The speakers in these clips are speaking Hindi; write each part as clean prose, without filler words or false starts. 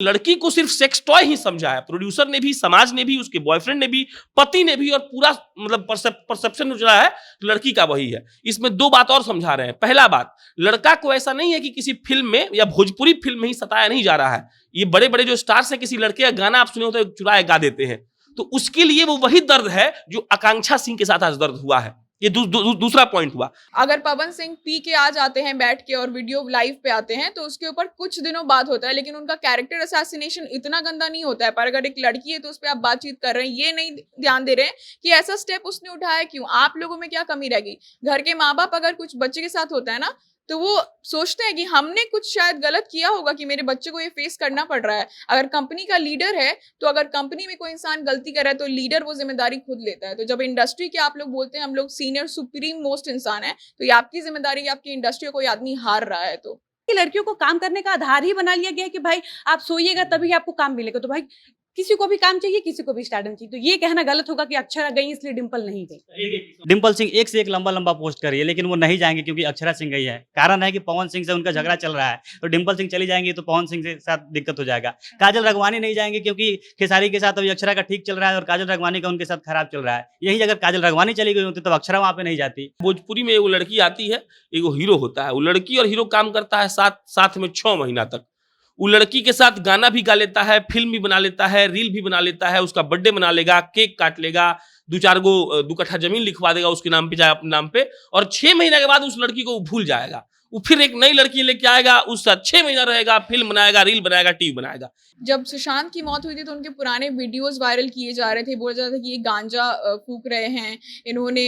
लड़की को सिर्फ सेक्स टॉय ही समझा है, प्रोड्यूसर ने भी, समाज ने भी, उसके बॉयफ्रेंड ने भी, पति ने भी, और पूरा मतलब परसेप्शन जो है लड़की का वही है। इसमें दो बात और समझा रहे हैं। पहला बात, लड़का को ऐसा नहीं है कि किसी फिल्म में या भोजपुरी फिल्म में ही सताया नहीं जा रहा है। ये बड़े बड़े जो स्टार्स हैं, किसी लड़के का गाना आप सुने हो तो चुराए गा देते हैं, तो उसके लिए वो वही दर्द है जो आकांक्षा सिंह के साथ आज दर्द हुआ है। ये दूसरा पॉइंट हुआ। अगर पवन सिंह पी के आ जाते हैं बैठ के और वीडियो लाइव पे आते हैं तो उसके ऊपर कुछ दिनों बाद होता है, लेकिन उनका कैरेक्टर असैसिनेशन इतना गंदा नहीं होता है। पर अगर एक लड़की है तो उस पर आप बातचीत कर रहे हैं, ये नहीं ध्यान दे रहे हैं कि ऐसा स्टेप उसने उठाया क्यों, आप लोगों में क्या कमी रह गई। घर के माँ बाप अगर कुछ बच्चे के साथ होता है ना, तो वो सोचते हैं कि हमने कुछ शायद गलत किया होगा कि मेरे बच्चे को ये फेस करना पड़ रहा है। अगर कंपनी का लीडर है तो अगर कंपनी में कोई इंसान गलती कर रहा है तो लीडर वो जिम्मेदारी खुद लेता है। तो जब इंडस्ट्री के आप लोग बोलते हैं हम लोग सीनियर सुप्रीम मोस्ट इंसान है, तो ये आपकी जिम्मेदारी है, आपकी इंडस्ट्री कोई आदमी हार रहा है तो लड़कियों को काम करने का आधार ही बना लिया गया है कि भाई आप सोइएगा तभी आपको काम मिलेगा। तो भाई किसी को भी काम चाहिए, किसी को भी स्टारडम चाहिए। तो ये कहना गलत होगा कि अक्षरा गई इसलिए डिंपल नहीं गई। डिंपल सिंह एक से एक लंबा लंबा पोस्ट कर रही है, लेकिन वो नहीं जाएंगे क्योंकि अक्षरा सिंह गई है। कारण है कि पवन सिंह से उनका झगड़ा चल रहा है, तो डिंपल सिंह चली जाएंगी तो पवन सिंह के साथ दिक्कत हो जाएगा। काजल राघवानी नहीं जाएंगे क्योंकि खेसारी के साथ अभी अक्षरा का ठीक चल रहा है और काजल राघवानी का उनके साथ खराब चल रहा है। यही अगर काजल राघवानी चली गई होती तो अक्षरा वहां पे नहीं जाती। भोजपुरी में वो लड़की आती है, एगो हीरो होता है, वो लड़की और हीरो काम करता है साथ में 6 महीना तक। वो लड़की के साथ गाना भी गा लेता है, फिल्म भी बना लेता है, रील भी बना लेता है, उसका बर्थडे मना लेगा, केक काट लेगा, 2 कट्ठा जमीन लिखवा देगा उसके नाम पे, चाहे अपने नाम पे, और 6 महीने के बाद उस लड़की को वो भूल जाएगा। वो फिर एक नई लड़की लेके आएगा, उसका 6 महीना रहेगा, फिल्म बनाएगा, रील बनाएगा, टीवी बनाएगा। जब सुशांत की मौत हुई थी तो उनके पुराने वीडियोस वायरल किए जा रहे थे, बोला जा रहा था कि ये गांजा फूक रहे हैं, इन्होंने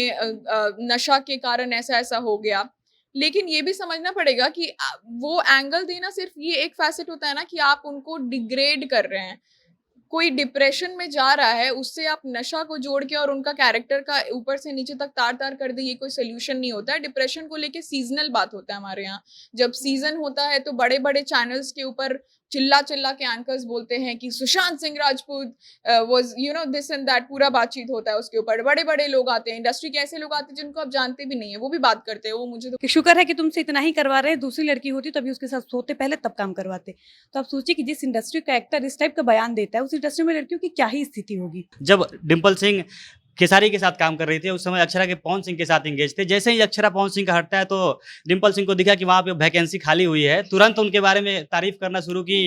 नशा के कारण ऐसा ऐसा हो गया। लेकिन ये भी समझना पड़ेगा कि वो एंगल देना सिर्फ ये एक फैसेट होता है ना कि आप उनको डिग्रेड कर रहे हैं। कोई डिप्रेशन में जा रहा है, उससे आप नशा को जोड़ के और उनका कैरेक्टर का ऊपर से नीचे तक तार तार कर दे, ये कोई सोल्यूशन नहीं होता है। डिप्रेशन को लेके सीजनल बात होता है हमारे यहाँ। जब सीजन होता है तो बड़े बड़े चैनल्स के ऊपर चिल्ला चिल्ला के एंकर्स बोलते हैं कि Sushant Singh Rajput was this and that, पूरा बातचीत होता है उसके ऊपर। बड़े बड़े लोग आते हैं, इंडस्ट्री के ऐसे लोग आते हैं जिनको आप जानते भी नहीं है, वो भी बात करते हैं। वो मुझे तो शुक्र है कि तुमसे इतना ही करवा रहे हैं, दूसरी लड़की होती तभी उसके साथ सोते पहले तब काम करवाते। तो आप सोचिए कि जिस इंडस्ट्री का एक्टर इस टाइप का बयान देता है, उस इंडस्ट्री में लड़कियों की क्या ही स्थिति होगी। जब डिंपल सिंह खेसारी के साथ काम कर रही थी उस समय अक्षरा के पवन सिंह के साथ एंगेज थे। जैसे ही अक्षरा पवन सिंह का हटता है तो डिंपल सिंह को दिखा कि वहाँ पे वैकेंसी खाली हुई है, तुरंत उनके बारे में तारीफ करना शुरू की,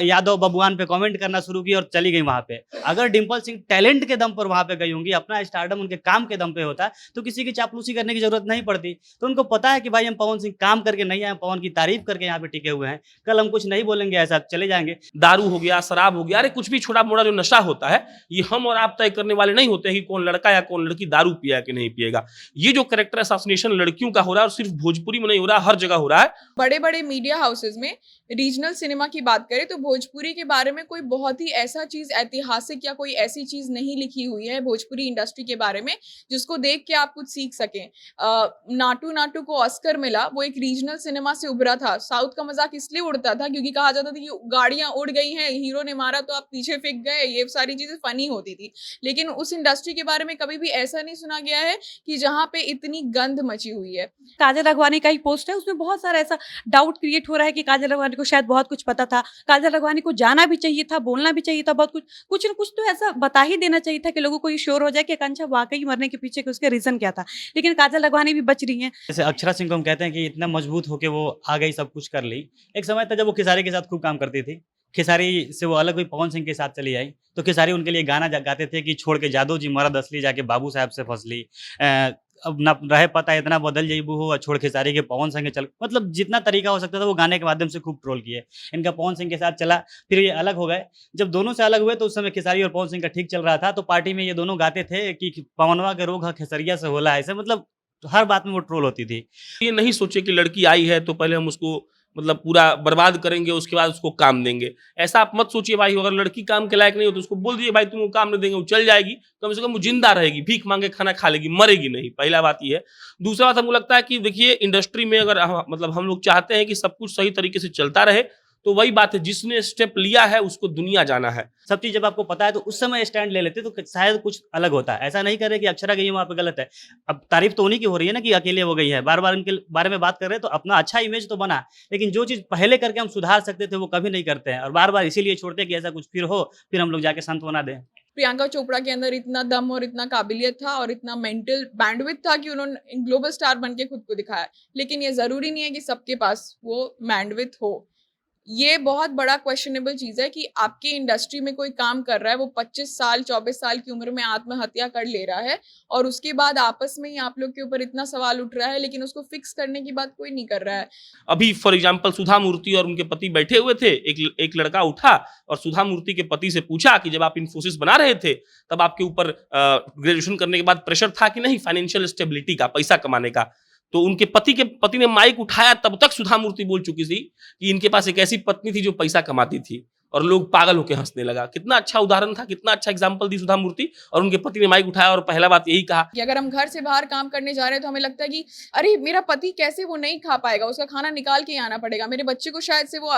यादव बबुआन पे कमेंट करना शुरू की और चली गई वहाँ पे। अगर डिंपल सिंह टैलेंट के दम पर वहाँ पे गई होंगी, अपना स्टारडम उनके काम के दम पे होता तो किसी की चापलूसी करने की जरूरत नहीं पड़ती। तो उनको पता है कि भाई हम पवन सिंह काम करके नहीं आए, पवन की तारीफ करके यहाँ पे टिके हुए हैं, कल हम कुछ नहीं बोलेंगे ऐसा चले जाएंगे। दारू हो गया, शराब हो गया, अरे कुछ भी छोटा मोटा जो नशा होता है, ये हम और आप तय करने वाले नहीं होते हैं कि कौन लड़का या कौन लड़की दारू पिया कि नहीं पिएगा। ये जो कैरेक्टर असैसिनेशन लड़कियों का हो रहा है, और सिर्फ भोजपुरी में नहीं हो रहा, हर जगह हो रहा है। बड़े बड़े मीडिया हाउसेस में रीजनल सिनेमा की बात करें तो भोजपुरी के बारे में कोई बहुत ही ऐसा चीज ऐतिहासिक या कोई ऐसी चीज नहीं लिखी हुई है भोजपुरी इंडस्ट्री के बारे में जिसको देख के आप कुछ सीख सकें। नाटू नाटू को ऑस्कर मिला, वो एक रीजनल सिनेमा से उभरा था। साउथ का मजाक इसलिए उड़ता था क्योंकि कहा जाता था कि गाड़ियां उड़ गई हैं, हीरो ने मारा तो आप पीछे फेंक गए, ये सारी चीजें फनी होती थी। लेकिन उस इंडस्ट्री के बारे में कभी भी ऐसा नहीं सुना गया है कि जहाँ पे इतनी गंध मची हुई है। काजल राघवानी का ही पोस्ट है, उसमें बहुत सारा ऐसा डाउट क्रिएट हो रहा है कि काजल राघवानी को शायद बहुत कुछ पता था, काजल राघवानी को जाना भी चाहिए था, बोलना भी चाहिए था, बहुत कुछ न कुछ तो ऐसा बता ही देना चाहिए था कि लोगों को ये श्योर हो जाए कि आकांक्षा वाकई मरने के पीछे उसके रीजन क्या था। लेकिन काजल राघवानी भी बच रही है। जैसे अक्षरा सिंह को हम कहते हैं कि इतना मजबूत होकर वो आ गई, सब कुछ कर ली। एक समय था जब वो खेसारी के साथ खूब काम करती थी, खेसारी से वो अलग हुई, पवन सिंह के साथ चली आई, तो खेसारी उनके लिए गाना गाते थे कि छोड़ के जादू जी मरद असली जाके बाबू साहब से फसली, अब ना रहे पता इतना बदल जाइबू हो, छोड़ खेसारी के पवन सिंह के चल, मतलब जितना तरीका हो सकता था वो गाने के माध्यम से खूब ट्रोल किए। इनका पवन सिंह के साथ चला, फिर ये अलग हो गए। जब दोनों से अलग हुए तो उस समय खेसारी और पवन सिंह का ठीक चल रहा था, तो पार्टी में ये दोनों गाते थे कि पवनवा के रोग खेसरिया से होला, ऐसे मतलब हर बात में वो ट्रोल होती थी। ये नहीं सोचे कि लड़की आई है तो पहले हम उसको मतलब पूरा बर्बाद करेंगे, उसके बाद उसको काम देंगे। ऐसा आप मत सोचिए भाई। अगर लड़की काम के लायक नहीं हो तो उसको बोल दीजिए भाई तुमको काम नहीं देंगे, वो चल जाएगी, कम से कम वो जिंदा रहेगी, भीख मांगे खाना खा लेगी, मरेगी नहीं। पहला बात ये है। दूसरा बात हमको लगता है कि देखिए इंडस्ट्री में अगर मतलब हम लोग चाहते हैं कि सब कुछ सही तरीके से चलता रहे तो वही बात है, जिसने स्टेप लिया है उसको दुनिया जाना है। सब चीज जब आपको पता है तो उस समय स्टैंड ले लेते तो शायद कुछ अलग होता है। ऐसा नहीं कर रहे कि अक्षरा गई है वहाँ पे गलत है। अब तारीफ तो उन्हीं की हो रही है ना कि अकेले वो गई है, बार बार उनके बारे में बात कर रहे हैं तो अपना अच्छा इमेज तो बना, लेकिन जो चीज पहले करके हम सुधार सकते थे वो कभी नहीं करते हैं और बार बार इसीलिए छोड़ते हैं कि ऐसा कुछ फिर हो, फिर हम लोग जाके सांत्वना दें। प्रियंका चोपड़ा के अंदर इतना दम और इतना काबिलियत था और इतना मेंटल बैंडविड्थ था कि उन्होंने ग्लोबल स्टार बन के खुद को दिखाया। लेकिन ये जरूरी नहीं है कि सबके पास वो बैंडविड्थ हो। ये बहुत बड़ा क्वेश्चनेबल चीज है कि आपके इंडस्ट्री में कोई काम कर रहा है, वो 25 साल 24 साल की उम्र में आत्महत्या कर ले रहा है और उसके बाद आपस में ही आप लोग के ऊपर इतना सवाल उठ रहा है, लेकिन उसको फिक्स करने की बात कोई नहीं कर रहा है। अभी फॉर एग्जांपल सुधा मूर्ति और उनके पति बैठे हुए थे, एक लड़का उठा और सुधा मूर्ति के पति से पूछा कि जब आप इन्फोसिस बना रहे थे तब आपके ऊपर ग्रेजुएशन करने के बाद प्रेशर था कि नहीं फाइनेंशियल स्टेबिलिटी का, पैसा कमाने का। तो उनके पति ने माइक उठाया, तब तक सुधा मूर्ति बोल चुकी थी कि इनके पास एक ऐसी पत्नी थी जो पैसा कमाती थी, और लोग पागल होकर हंसने लगा। कितना अच्छा उदाहरण था, कितना अच्छा एग्जाम्पल दी सुधा मूर्ति, और उनके पति ने माइक उठाया और पहला बात यही कहा कि अगर हम घर से बाहर काम करने जा रहे हैं तो हमें लगता है कि अरे मेरा पति कैसे वो नहीं खा पाएगा, उसका खाना निकाल के ही आना पड़ेगा, मेरे बच्चे को शायद से वो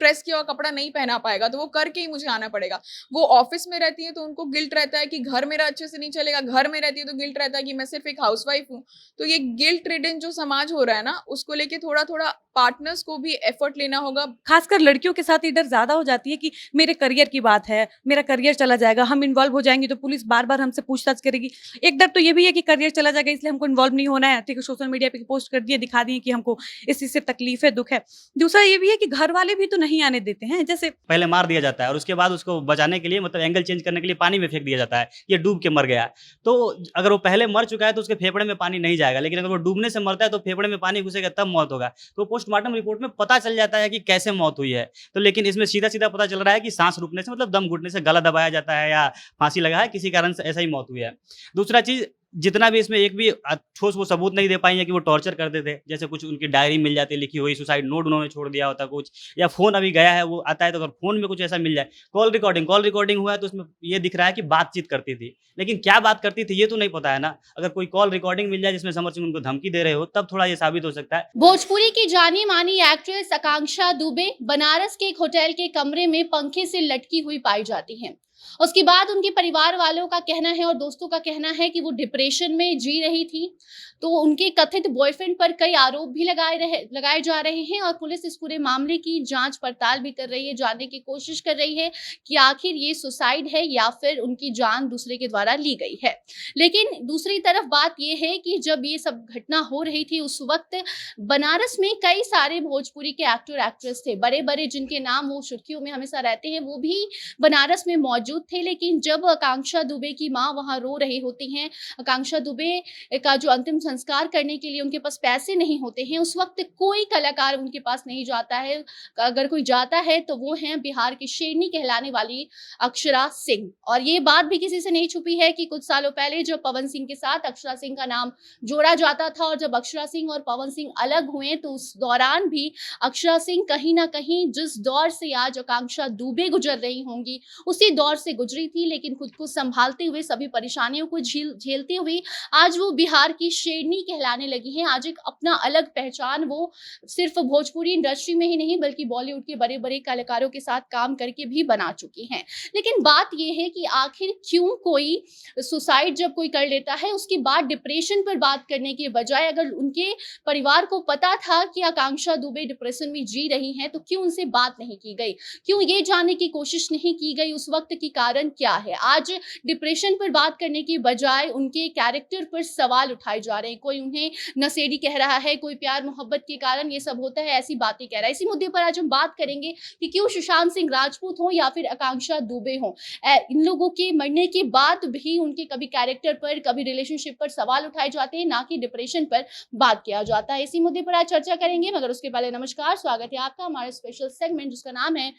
प्रेस किया हुआ कपड़ा नहीं पहना पाएगा तो वो करके ही मुझे आना पड़ेगा। वो ऑफिस में रहती है तो उनको गिल्ट रहता है कि घर मेरा अच्छे से नहीं चलेगा, घर में रहती है तो गिल्ट रहता है कि मैं सिर्फ एक हाउसवाइफ हूँ। तो ये गिल्ट रिडन जो समाज हो रहा है ना, उसको लेके थोड़ा थोड़ा पार्टनर्स को भी एफर्ट लेना होगा। खासकर लड़कियों के साथ ये डर ज्यादा हो जाती है कि मेरे करियर की बात है, मेरा करियर चला जाएगा, हम इन्वॉल्व हो जाएंगे तो पुलिस बार बार हमसे पूछताछ करेगी। एक डर तो ये भी है कि करियर चला जाएगा इसलिए हमको इन्वॉल्व नहीं होना है, ठीक है, सोशल मीडिया पे पोस्ट कर दिए, दिखा दिए कि हमको इस चीज से तकलीफ है, दुख है। दूसरा ये भी है कि घर वाले भी तो नहीं आने देते हैं। जैसे पहले मार दिया जाता है और उसके बाद उसको बचाने के लिए मतलब एंगल चेंज करने के लिए पानी में फेंक दिया जाता है, ये डूब के मर गया। तो अगर वो पहले मर चुका है तो उसके फेफड़े में पानी नहीं जाएगा, लेकिन अगर वो डूबने से मरता है तो फेफड़े में पानी घुसेगा तब मौत होगा। तो पोस्टमार्टम रिपोर्ट में पता चल जाता है कि कैसे मौत हुई है। तो लेकिन इसमें सीधा सीधा पता चल रहा है कि सांस रुकने से मतलब दम घुटने से गला दबाया जाता है या फांसी लगा है, किसी कारण से ऐसा ही मौत हुई है। दूसरा चीज, जितना भी इसमें एक भी ठोस वो सबूत नहीं दे पाई है कि वो टॉर्चर करते थे। जैसे कुछ उनकी डायरी मिल जाती है लिखी हुई, सुसाइड नोट उन्होंने छोड़ दिया होता कुछ, या फोन अभी गया है वो आता है तो अगर फोन में कुछ ऐसा मिल जाए, कॉल रिकॉर्डिंग हुआ है तो उसमें ये दिख रहा है कि बातचीत करती थी, लेकिन क्या बात करती थी ये तो नहीं पता है ना। अगर कोई कॉल रिकॉर्डिंग मिल जाए जिसमें समर सिंह उनको धमकी दे रहे हो तब थोड़ा ये साबित हो सकता है। भोजपुरी की जानी मानी एक्ट्रेस आकांक्षा दुबे बनारस के एक होटल के कमरे में पंखे से लटकी हुई पाई जाती हैं। उसके बाद उनके परिवार वालों का कहना है और दोस्तों का कहना है कि वो डिप्रेशन में जी रही थी। तो उनके कथित बॉयफ्रेंड पर कई आरोप भी लगाए जा रहे हैं और पुलिस इस पूरे मामले की जांच पड़ताल भी कर रही है, जानने की कोशिश कर रही है कि आखिर ये सुसाइड है या फिर उनकी जान दूसरे के द्वारा ली गई है। लेकिन दूसरी तरफ बात यह है कि जब ये सब घटना हो रही थी उस वक्त बनारस में कई सारे भोजपुरी के एक्टर एक्ट्रेस थे, बड़े बड़े जिनके नाम वो सुर्खियों में हमेशा रहते हैं, वो भी बनारस में मौजूद थे। लेकिन जब आकांक्षा दुबे की माँ वहां रो रही होती हैं, आकांक्षा दुबे का जो अंतिम संस्कार करने के लिए उनके पास पैसे नहीं होते हैं, उस वक्त कोई कलाकार उनके पास नहीं जाता है। अगर कोई जाता है तो वो हैं बिहार की शेरनी कहलाने वाली अक्षरा सिंह। और ये बात भी किसी से नहीं छुपी है कि कुछ सालों पहले जब पवन सिंह के साथ अक्षरा सिंह का नाम जोड़ा जाता था और जब अक्षरा सिंह और पवन सिंह अलग हुए तो उस दौरान भी अक्षरा सिंह कहीं ना कहीं जिस दौर से आज आकांक्षा दुबे गुजर रही होंगी उसी दौर से गुजरी थी। लेकिन खुद को संभालते हुए, सभी परेशानियों को झेलते हुए आज वो बिहार की शेरनी कहलाने लगी हैं। आज एक अपना अलग पहचान वो सिर्फ भोजपुरी इंडस्ट्री में ही नहीं बल्कि बॉलीवुड के बड़े बड़े कलाकारों के साथ काम करके भी बना चुकी हैं। लेकिन बात यह है कि आखिर क्यों कोई सुसाइड जब कोई कर लेता है उसके बाद डिप्रेशन पर बात करने के बजाय, अगर उनके परिवार को पता था कि आकांक्षा दुबे डिप्रेशन में जी रही हैं तो क्यों उनसे बात नहीं की गई, क्यों ये जानने की कोशिश नहीं की गई उस वक्त की कारण क्या है। आज डिप्रेशन पर बात करने के बजाय उनके कैरेक्टर पर सवाल उठाए जा रहे हैं। कोई उन्हें नशेड़ी कह रहा है, कोई प्यार मोहब्बत के कारण ये सब होता है, ऐसी बातें कह रहा है। इसी मुद्दे पर आज हम बात करेंगे कि क्यों सुशांत सिंह राजपूत हो या फिर आकांक्षा दुबे हो, इन लोगों के मरने के बाद भी उनके कभी कैरेक्टर पर, कभी रिलेशनशिप पर सवाल उठाए जाते हैं, ना कि डिप्रेशन पर बात किया जाता है। इसी मुद्दे पर आज चर्चा करेंगे, मगर उसके पहले नमस्कार, स्वागत है आपका हमारे स्पेशल सेगमेंट जिसका नाम है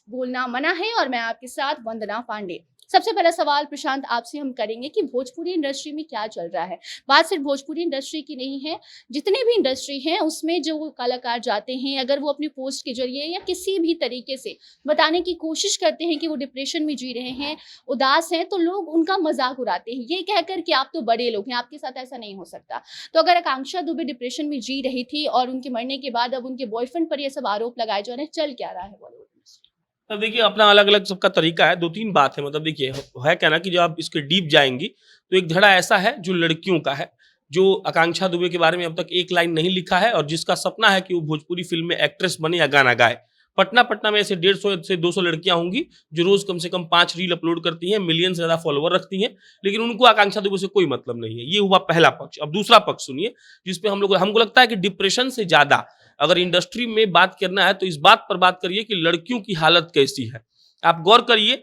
बोलना मना है और मैं आपके साथ वंदना पांडे। सबसे पहला सवाल प्रशांत आपसे हम करेंगे कि भोजपुरी इंडस्ट्री में क्या चल रहा है। बात सिर्फ भोजपुरी इंडस्ट्री की नहीं है, जितने भी इंडस्ट्री हैं उसमें जो कलाकार जाते हैं, अगर वो अपनी पोस्ट के जरिए या किसी भी तरीके से बताने की कोशिश करते हैं कि वो डिप्रेशन में जी रहे हैं, उदास हैं, तो लोग उनका मजाक उड़ाते हैं ये कहकर कि आप तो बड़े लोग हैं, आपके साथ ऐसा नहीं हो सकता। तो अगर आकांक्षा दुबे डिप्रेशन में जी रही थी और उनके मरने के बाद अब उनके बॉयफ्रेंड पर ये सब आरोप लगाए जा रहे हैं, चल क्या रहा है बॉलीवुड में? अब देखिए अपना अलग अलग सबका तरीका है। 2-3 बात है, मतलब देखिए है क्या ना कि जब आप इसके डीप जाएंगी तो एक धड़ा ऐसा है जो लड़कियों का है, जो आकांक्षा दुबे के बारे में अब तक एक लाइन नहीं लिखा है और जिसका सपना है कि वो भोजपुरी फिल्म में एक्ट्रेस बने या गाना गाए। पटना में ऐसे 150 से 200 लड़कियां होंगी जो रोज कम से कम 5 रील अपलोड करती हैं, मिलियन से ज्यादा फॉलोवर रखती हैं, लेकिन उनको आकांक्षा दुबे से कोई मतलब नहीं है। ये हुआ पहला पक्ष। अब दूसरा पक्ष सुनिए, जिसपे हमको लगता है कि डिप्रेशन से ज्यादा अगर इंडस्ट्री में बात करना है तो इस बात पर बात करिए कि लड़कियों की हालत कैसी है। आप गौर करिए,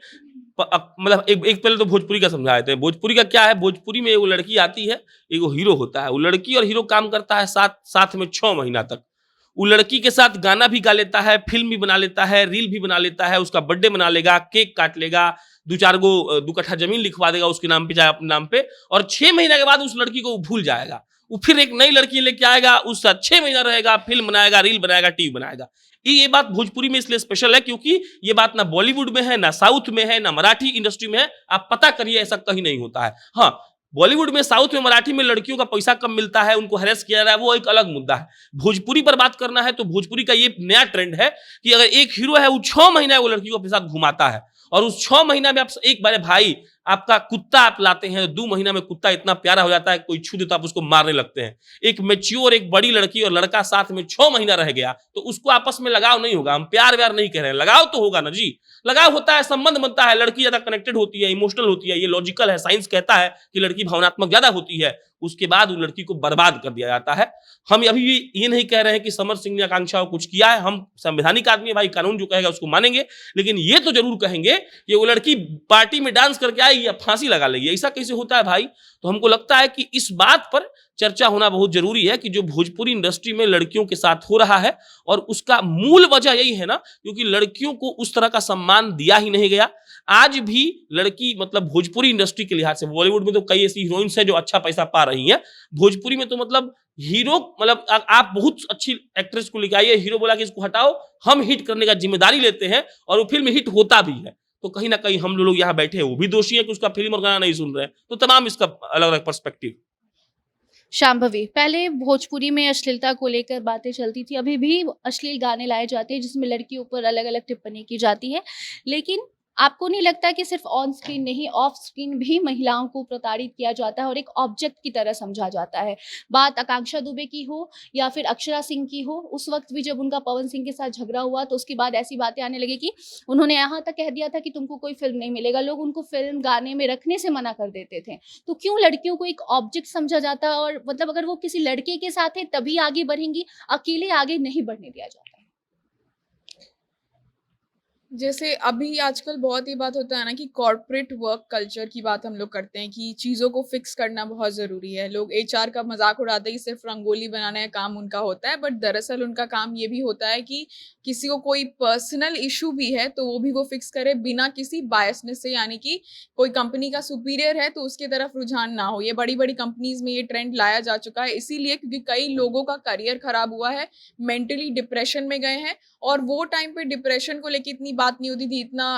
मतलब एक पहले तो भोजपुरी का समझा देते हैं। भोजपुरी का क्या है, भोजपुरी में एगो लड़की आती है, एगो हीरो होता है। वो लड़की और हीरो काम करता है साथ में 6 महीना तक। वो लड़की के साथ गाना भी गा लेता है, फिल्म भी बना लेता है, रील भी बना लेता है, उसका बर्थडे मना लेगा, केक काट लेगा, 2 कट्ठा जमीन लिखवा देगा उसके नाम पे चाहे अपने नाम पे, और 6 महीने के बाद उस लड़की को वो भूल जाएगा। वो फिर एक नई लड़की लेके आएगा, उसका 6 महीना रहेगा, फिल्म बनाएगा, रील बनाएगा, टीवी बनाएगा। ये बात भोजपुरी में इसलिए स्पेशल है क्योंकि ये बात ना बॉलीवुड में है, ना साउथ में है, ना मराठी इंडस्ट्री में है। आप पता करिए, ऐसा कहीं नहीं होता है। हाँ, बॉलीवुड में, साउथ में, मराठी में लड़कियों का पैसा कम मिलता है, उनको हैरेस किया जा रहा है, वो एक अलग मुद्दा है। भोजपुरी पर बात करना है तो भोजपुरी का ये नया ट्रेंड है कि अगर एक हीरो है, वो 6 महीना वो लड़की को अपने साथ घुमाता है, और उस 6 महीना में आप एक बार भाई आपका कुत्ता आप लाते हैं, 2 महीना में कुत्ता इतना प्यारा हो जाता है, कोई छू देता आप उसको मारने लगते हैं। एक मैच्योर, एक बड़ी लड़की और लड़का साथ में 6 महीना रह गया तो उसको आपस में लगाव नहीं होगा। हम प्यार व्यार नहीं कह रहे हैं, लगाव तो होगा ना जी। लगाव होता है, संबंध बनता है, लड़की ज्यादा कनेक्टेड होती है, इमोशनल होती है, ये लॉजिकल है। साइंस कहता है कि लड़की भावनात्मक ज्यादा होती है। उसके बाद उस लड़की को बर्बाद कर दिया जाता है। हम अभी भी ये नहीं कह रहे हैं कि समर सिंह ने आकांक्षा को कुछ किया है। हम संवैधानिक आदमी है भाई, कानून जो कहेगा उसको मानेंगे, लेकिन ये तो जरूर कहेंगे कि वो लड़की पार्टी में डांस करके आएगी या फांसी लगा लेगी। ऐसा कैसे होता है भाई? तो हमको लगता है कि इस बात पर चर्चा होना बहुत जरूरी है कि जो भोजपुरी इंडस्ट्री में लड़कियों के साथ हो रहा है, और उसका मूल वजह यही है ना, क्योंकि लड़कियों को उस तरह का सम्मान दिया ही नहीं गया। आज भी लड़की, मतलब भोजपुरी इंडस्ट्री के लिहाज से, बॉलीवुड में तो कई ऐसी हीरोइंस हैं जो अच्छा पैसा पा रही हैं, भोजपुरी में तो मतलब हीरो, मतलब आप बहुत अच्छी एक्ट्रेस को लेके आइए, हीरो बोला कि इसको हटाओ, हम हिट करने का जिम्मेदारी लेते हैं, और वो फिल्म हिट होता भी है। तो कहीं ना कहीं हम लोग यहाँ बैठे हैं, वो भी दोषी है कि उसका फिल्म और गाना नहीं सुन रहे हैं। तो तमाम इसका अलग अलग पर्सपेक्टिव। शांभवी, पहले भोजपुरी में अश्लीलता को लेकर बातें चलती थी, अभी भी अश्लील गाने लाए जाते हैं जिसमें लड़कियों पर अलग अलग टिप्पणी की जाती है, लेकिन आपको नहीं लगता कि सिर्फ ऑन स्क्रीन नहीं, ऑफ स्क्रीन भी महिलाओं को प्रताड़ित किया जाता है और एक ऑब्जेक्ट की तरह समझा जाता है? बात आकांक्षा दुबे की हो या फिर अक्षरा सिंह की हो, उस वक्त भी जब उनका पवन सिंह के साथ झगड़ा हुआ तो उसके बाद ऐसी बातें आने लगी कि उन्होंने यहाँ तक कह दिया था कि तुमको कोई फिल्म नहीं मिलेगा, लोग उनको फिल्म गाने में रखने से मना कर देते थे। तो क्यों लड़कियों को एक ऑब्जेक्ट समझा जाता है? और मतलब अगर वो किसी लड़के के साथ है तभी आगे बढ़ेंगी, अकेले आगे नहीं बढ़ने दिया जाता है। जैसे अभी आजकल बहुत ही बात होता है ना कि कॉर्पोरेट वर्क कल्चर की बात हम लोग करते हैं कि चीज़ों को फिक्स करना बहुत ज़रूरी है। लोग एचआर का मजाक उड़ाते हैं कि सिर्फ रंगोली बनाना है काम उनका होता है, बट दरअसल उनका काम ये भी होता है कि किसी को कोई पर्सनल इशू भी है तो वो भी वो फिक्स करे बिना किसी बायसनेस से, यानी कि कोई कंपनी का सुपीरियर है तो उसकी तरफ रुझान ना हो। ये बड़ी बड़ी कंपनीज में ये ट्रेंड लाया जा चुका है, इसीलिए क्योंकि कई लोगों का करियर खराब हुआ है, मेंटली डिप्रेशन में गए हैं, और वो टाइम पे डिप्रेशन को लेकर इतनी बात नहीं होती थी, इतना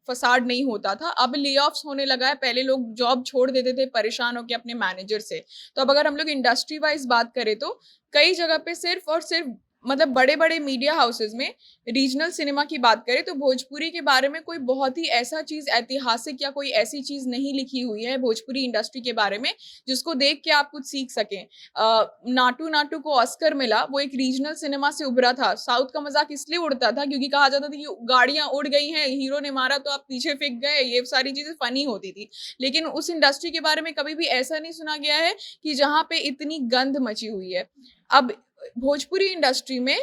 फसाड नहीं होता था। अब ले ऑफ्स होने लगा है, पहले लोग जॉब छोड़ देते थे परेशान होकर अपने मैनेजर से। तो अब अगर हम लोग इंडस्ट्री वाइज बात करें तो कई जगह पे सिर्फ और सिर्फ, मतलब बड़े बड़े मीडिया हाउसेस में रीजनल सिनेमा की बात करें तो भोजपुरी के बारे में कोई बहुत ही ऐसा चीज़ ऐतिहासिक या कोई ऐसी चीज़ नहीं लिखी हुई है भोजपुरी इंडस्ट्री के बारे में जिसको देख के आप कुछ सीख सकें। नाटू नाटू को ऑस्कर मिला, वो एक रीजनल सिनेमा से उभरा था। साउथ का मजाक इसलिए उड़ता था क्योंकि कहा जाता था कि गाड़ियां उड़ गई हैं, हीरो ने मारा तो आप पीछे फेंक गए, ये सारी चीज़ें फनी होती थी। लेकिन उस इंडस्ट्री के बारे में कभी भी ऐसा नहीं सुना गया है कि जहाँ पे इतनी गंद मची हुई है। अब भोजपुरी इंडस्ट्री में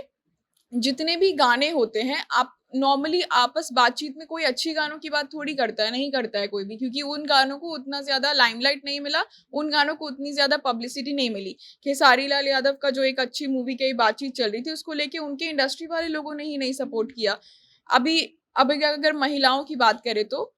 जितने भी गाने होते हैं, आप नॉर्मली आपस बातचीत में कोई अच्छी गानों की बात थोड़ी करता है, नहीं करता है कोई भी, क्योंकि उन गानों को उतना ज्यादा लाइमलाइट नहीं मिला, उन गानों को उतनी ज्यादा पब्लिसिटी नहीं मिली। खेसारी लाल यादव का जो एक अच्छी मूवी की बातचीत चल रही थी उसको लेके उनके इंडस्ट्री वाले लोगों ने ही नहीं सपोर्ट किया। अभी अगर महिलाओं की बात करें तो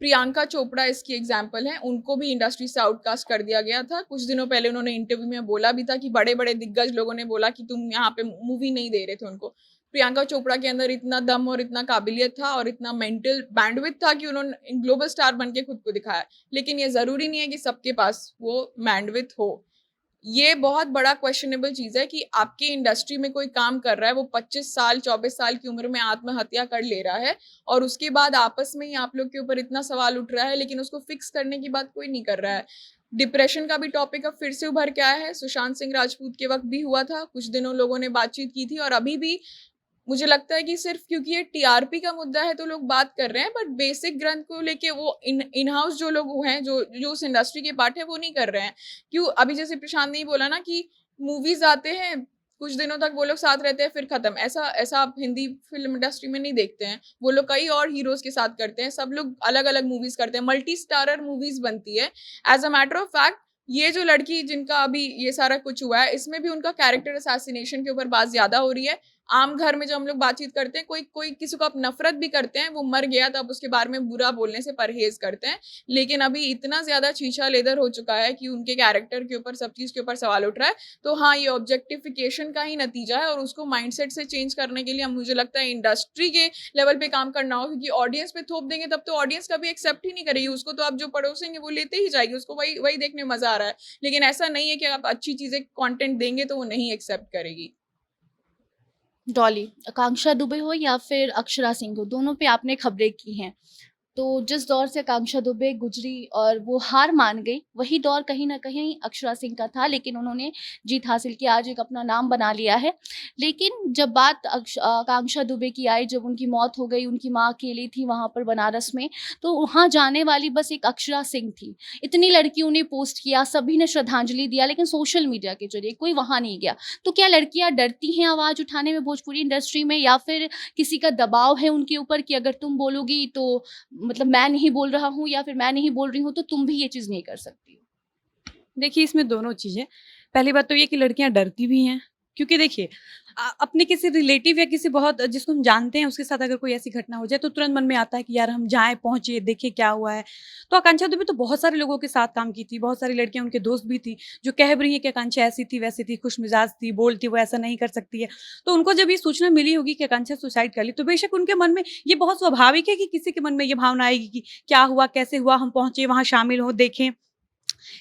प्रियंका चोपड़ा इसकी एग्जाम्पल है, उनको भी इंडस्ट्री से आउटकास्ट कर दिया गया था। कुछ दिनों पहले उन्होंने इंटरव्यू में बोला भी था कि बड़े बड़े दिग्गज लोगों ने बोला कि तुम यहाँ पे मूवी नहीं दे रहे थे उनको। प्रियंका चोपड़ा के अंदर इतना दम और इतना काबिलियत था और इतना मेंटल बैंडविड्थ था कि उन्होंने ग्लोबल स्टार बन के खुद को दिखाया। लेकिन ये जरूरी नहीं है कि सबके पास वो बैंडविड्थ हो। ये बहुत बड़ा क्वेश्चनेबल चीज है कि आपकी इंडस्ट्री में कोई काम कर रहा है, वो 25 साल 24 साल की उम्र में आत्महत्या कर ले रहा है और उसके बाद आपस में ही आप लोग के ऊपर इतना सवाल उठ रहा है, लेकिन उसको फिक्स करने की बात कोई नहीं कर रहा है। डिप्रेशन का भी टॉपिक अब फिर से उभर के आया है। सुशांत सिंह राजपूत के वक्त भी हुआ था, कुछ दिनों लोगों ने बातचीत की थी और अभी भी मुझे लगता है कि सिर्फ क्योंकि ये टीआरपी का मुद्दा है तो लोग बात कर रहे हैं, बट बेसिक ग्रंथ को लेके वो इन हाउस जो लोग हैं, जो उस इंडस्ट्री के पार्ट है, वो नहीं कर रहे हैं। क्यों? अभी जैसे प्रशांत ने ही बोला ना कि मूवीज आते हैं, कुछ दिनों तक वो लोग साथ रहते हैं, फिर खत्म। ऐसा आप हिंदी फिल्म इंडस्ट्री में नहीं देखते हैं। वो लोग कई और हीरोज के साथ करते हैं, सब लोग अलग अलग मूवीज करते हैं, मल्टी स्टारर मूवीज बनती है। As a matter of fact, ये जो लड़की जिनका अभी ये सारा कुछ हुआ है, इसमें भी उनका कैरेक्टर असैसिनेशन के ऊपर बात ज्यादा हो रही है। आम घर में जब हम लोग बातचीत करते हैं, कोई किसी को आप नफरत भी करते हैं, वो मर गया तो आप उसके बारे में बुरा बोलने से परहेज करते हैं। लेकिन अभी इतना ज्यादा छीछा लेदर हो चुका है कि उनके कैरेक्टर के ऊपर, सब चीज के ऊपर सवाल उठ रहा है। तो हाँ, ये ऑब्जेक्टिफिकेशन का ही नतीजा है और उसको माइंडसेट से चेंज करने के लिए मुझे लगता है इंडस्ट्री के लेवल पे काम करना हो, क्योंकि ऑडियंस पे थोप देंगे तब तो ऑडियंस कभी एक्सेप्ट ही नहीं करेगी उसको। तो आप जो पड़ोसेंगे वो लेते ही जाएगी, उसको वही देखने में मजा आ रहा है। लेकिन ऐसा नहीं है कि आप अच्छी चीजें कंटेंट देंगे तो वो नहीं एक्सेप्ट करेगी। डॉली, आकांक्षा दुबे हो या फिर अक्षरा सिंह हो, दोनों पे आपने खबरें की हैं। तो जिस दौर से आकांक्षा दुबे गुजरी और वो हार मान गई, वही दौर कहीं ना कहीं अक्षरा सिंह का था, लेकिन उन्होंने जीत हासिल की, आज एक अपना नाम बना लिया है। लेकिन जब बात आकांक्षा दुबे की आई, जब उनकी मौत हो गई, उनकी माँ अकेली थी वहाँ पर बनारस में, तो वहाँ जाने वाली बस एक अक्षरा सिंह थी। इतनी लड़कियों ने पोस्ट किया, सभी ने श्रद्धांजलि दिया, लेकिन सोशल मीडिया के जरिए कोई वहाँ नहीं गया। तो क्या लड़कियाँ डरती हैं आवाज़ उठाने में भोजपुरी इंडस्ट्री में, या फिर किसी का दबाव है उनके ऊपर कि अगर तुम बोलोगी तो मतलब मैं नहीं बोल रहा हूँ या फिर मैं नहीं बोल रही हूँ तो तुम भी ये चीज़ नहीं कर सकती? देखिए, इसमें दोनों चीज़ें। पहली बात तो ये कि लड़कियां डरती भी हैं, क्योंकि देखिए अपने किसी रिलेटिव या किसी बहुत जिसको हम जानते हैं उसके साथ अगर कोई ऐसी घटना हो जाए तो तुरंत मन में आता है कि यार हम जाएं, पहुंचे, देखें क्या हुआ है। तो आकांक्षा दुबे तो बहुत सारे लोगों के साथ काम की थी, बहुत सारी लड़कियां उनके दोस्त भी थी जो कह रही है कि आकांक्षा ऐसी थी, वैसी थी, खुश मिजाज थी, बोलती, वो ऐसा नहीं कर सकती है। तो उनको जब ये सूचना मिली होगी कि आकांक्षा सुसाइड कर ली, तो बेशक उनके मन में ये बहुत स्वाभाविक है कि किसी के मन में ये भावना आएगी कि क्या हुआ, कैसे हुआ, हम पहुंचे, वहां शामिल हो, देखें।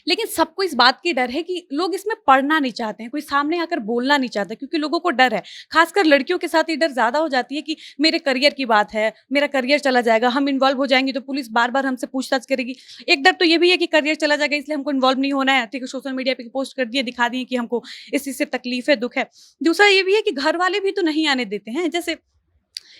लेकिन सबको इस बात की डर है कि लोग इसमें पढ़ना नहीं चाहते हैं, कोई सामने आकर बोलना नहीं चाहता, क्योंकि लोगों को डर है। खासकर लड़कियों के साथ ये डर ज्यादा हो जाती है कि मेरे करियर की बात है, मेरा करियर चला जाएगा, हम इन्वॉल्व हो जाएंगे तो पुलिस बार बार हमसे पूछताछ करेगी। एक डर तो ये भी है कि करियर चला जाएगा इसलिए हमको इन्वॉल्व नहीं होना है, ठीक है, सोशल मीडिया पे पोस्ट कर दिए, दिखा दिए कि हमको इस चीज से तकलीफ है, दुख है। दूसरा ये भी है कि घर वाले भी तो नहीं आने देते हैं। जैसे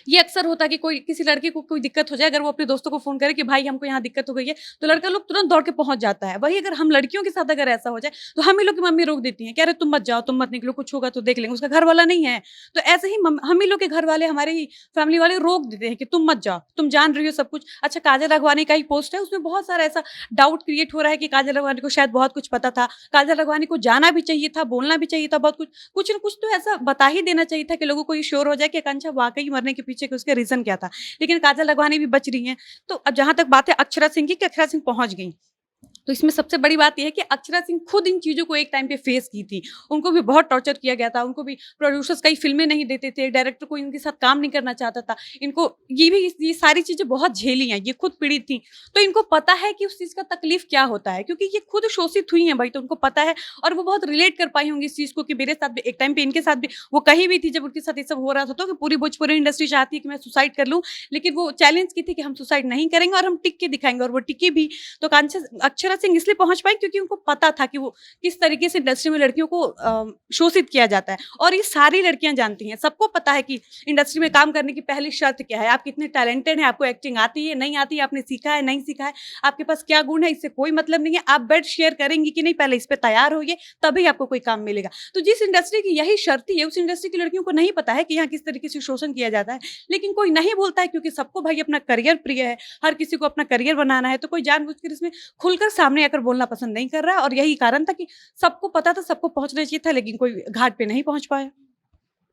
ये अक्सर होता है कि कोई किसी लड़के को कोई दिक्कत हो जाए, अगर वो अपने दोस्तों को फोन करे कि भाई हमको यहाँ दिक्कत हो गई है, तो लड़का लोग तुरंत दौड़ के पहुंच जाता है। वही अगर हम लड़कियों के साथ अगर ऐसा हो जाए तो हम ही लोग की मम्मी रोक देती हैं कि अरे तुम मत जाओ, तुम मत निकलो, कुछ होगा तो देख लेंगे, उसका घर वाला नहीं है। तो ऐसे ही हम ही लोग के घर वाले, हमारे ही फैमिली वाले रोक देते हैं कि तुम मत जाओ, तुम जान रही हो सब कुछ। अच्छा, काजल राघवानी का ही पोस्ट है, उसमें बहुत सारा ऐसा डाउट क्रिएट हो रहा है कि काजल राघवानी को शायद बहुत कुछ पता था, काजल राघवानी को जाना भी चाहिए था, बोलना भी चाहिए था, बहुत कुछ न कुछ तो ऐसा बता ही देना चाहिए था कि लोगों को ये श्योर हो जाए कि आकांक्षा वाकई मरने के पीछे उसके रीजन क्या था। लेकिन काजल राघवानी भी बच रही हैं। तो अब जहां तक बात है अक्षरा सिंह की, कि अक्षरा सिंह पहुंच गई, तो इसमें सबसे बड़ी बात यह है कि अक्षरा सिंह खुद इन चीज़ों को एक टाइम पे फेस की थी। उनको भी बहुत टॉर्चर किया गया था, उनको भी प्रोड्यूसर्स कई फिल्में नहीं देते थे, डायरेक्टर को इनके साथ काम नहीं करना चाहता था, इनको ये सारी चीज़ें बहुत झेली हैं, ये खुद पीड़ित थी। तो इनको पता है कि उस चीज़ का तकलीफ क्या होता है, क्योंकि ये खुद शोषित हुई हैं भाई, तो उनको पता है और वो बहुत रिलेट कर पाई होंगी इस चीज़ को कि मेरे साथ भी एक टाइम पे, इनके साथ भी वो कहीं भी थी जब उनके साथ ये सब हो रहा था, तो कि पूरी भोजपुरी इंडस्ट्री चाहती है कि मैं सुसाइड कर लूँ, लेकिन वो चैलेंज की थी कि हम सुसाइड नहीं करेंगे और हम टिक के दिखाएंगे, और वो टिकी भी। तो अक्षरा सिंह इसलिए पहुंच पाई क्योंकि उनको पता था कि वो किस तरीके से इंडस्ट्री में लड़कियों को शोषित किया जाता है। और ये सारी लड़कियां जानती हैं, सबको पता है कि इंडस्ट्री में काम करने की पहली शर्त क्या है, आप कितने टैलेंटेड हैं, आपको एक्टिंग आती है, नहीं आती है, आपने सीखा है, नहीं सीखा है, आपके पास क्या गुण है, इससे कोई मतलब नहीं है। आप बेड शेयर करेंगी कि नहीं, पहले इस पर तैयार होइए, तभी आपको कोई काम मिलेगा। तो जिस इंडस्ट्री की यही शर्त है, उस इंडस्ट्री की लड़कियों को नहीं पता है कि यहाँ किस तरीके से शोषण किया जाता है, लेकिन कोई नहीं बोलता है क्योंकि सबको भाई अपना करियर प्रिय है, हर किसी को अपना करियर बनाना है, तो कोई जानबूझकर इसमें खुलकर सामने आकर बोलना पसंद नहीं कर रहा है। और यही कारण था कि सबको पता था, सबको पहुंचना चाहिए था, लेकिन कोई घाट पे नहीं पहुंच पाया।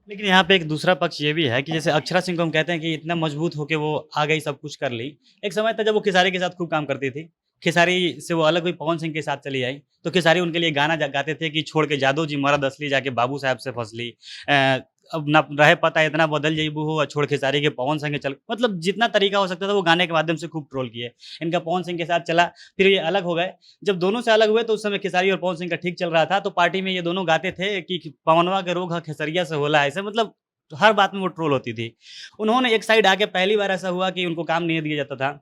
लेकिन यहाँ पे एक दूसरा पक्ष ये भी है कि जैसे अक्षरा सिंह को हम कहते हैं कि इतना मजबूत होके वो आ गई, सब कुछ कर ली। एक समय था जब वो खेसारी के साथ खूब काम करती थी। खेसारी से वो अलग हुई, पवन सिंह के साथ चली आई, तो खेसारी उनके लिए गाना गाते थे कि छोड़ के जादू जी मरद असली जाके बाबू साहब से फसली। अब ना रहे पता इतना बदल जइबू हो, छोड़ खेसारी के पवन सिंह के चल, मतलब जितना तरीका हो सकता था वो गाने के माध्यम से खूब ट्रोल किए। इनका पवन सिंह के साथ चला, फिर ये अलग हो गए। जब दोनों से अलग हुए तो उस समय खेसारी और पवन सिंह का ठीक चल रहा था, तो पार्टी में ये दोनों गाते थे कि पवनवा के रोग ह खेसरिया से होला, ऐसे मतलब तो हर बात में वो ट्रोल होती थी। उन्होंने एक साइड आके पहली बार ऐसा हुआ कि उनको काम नहीं दिया जाता था।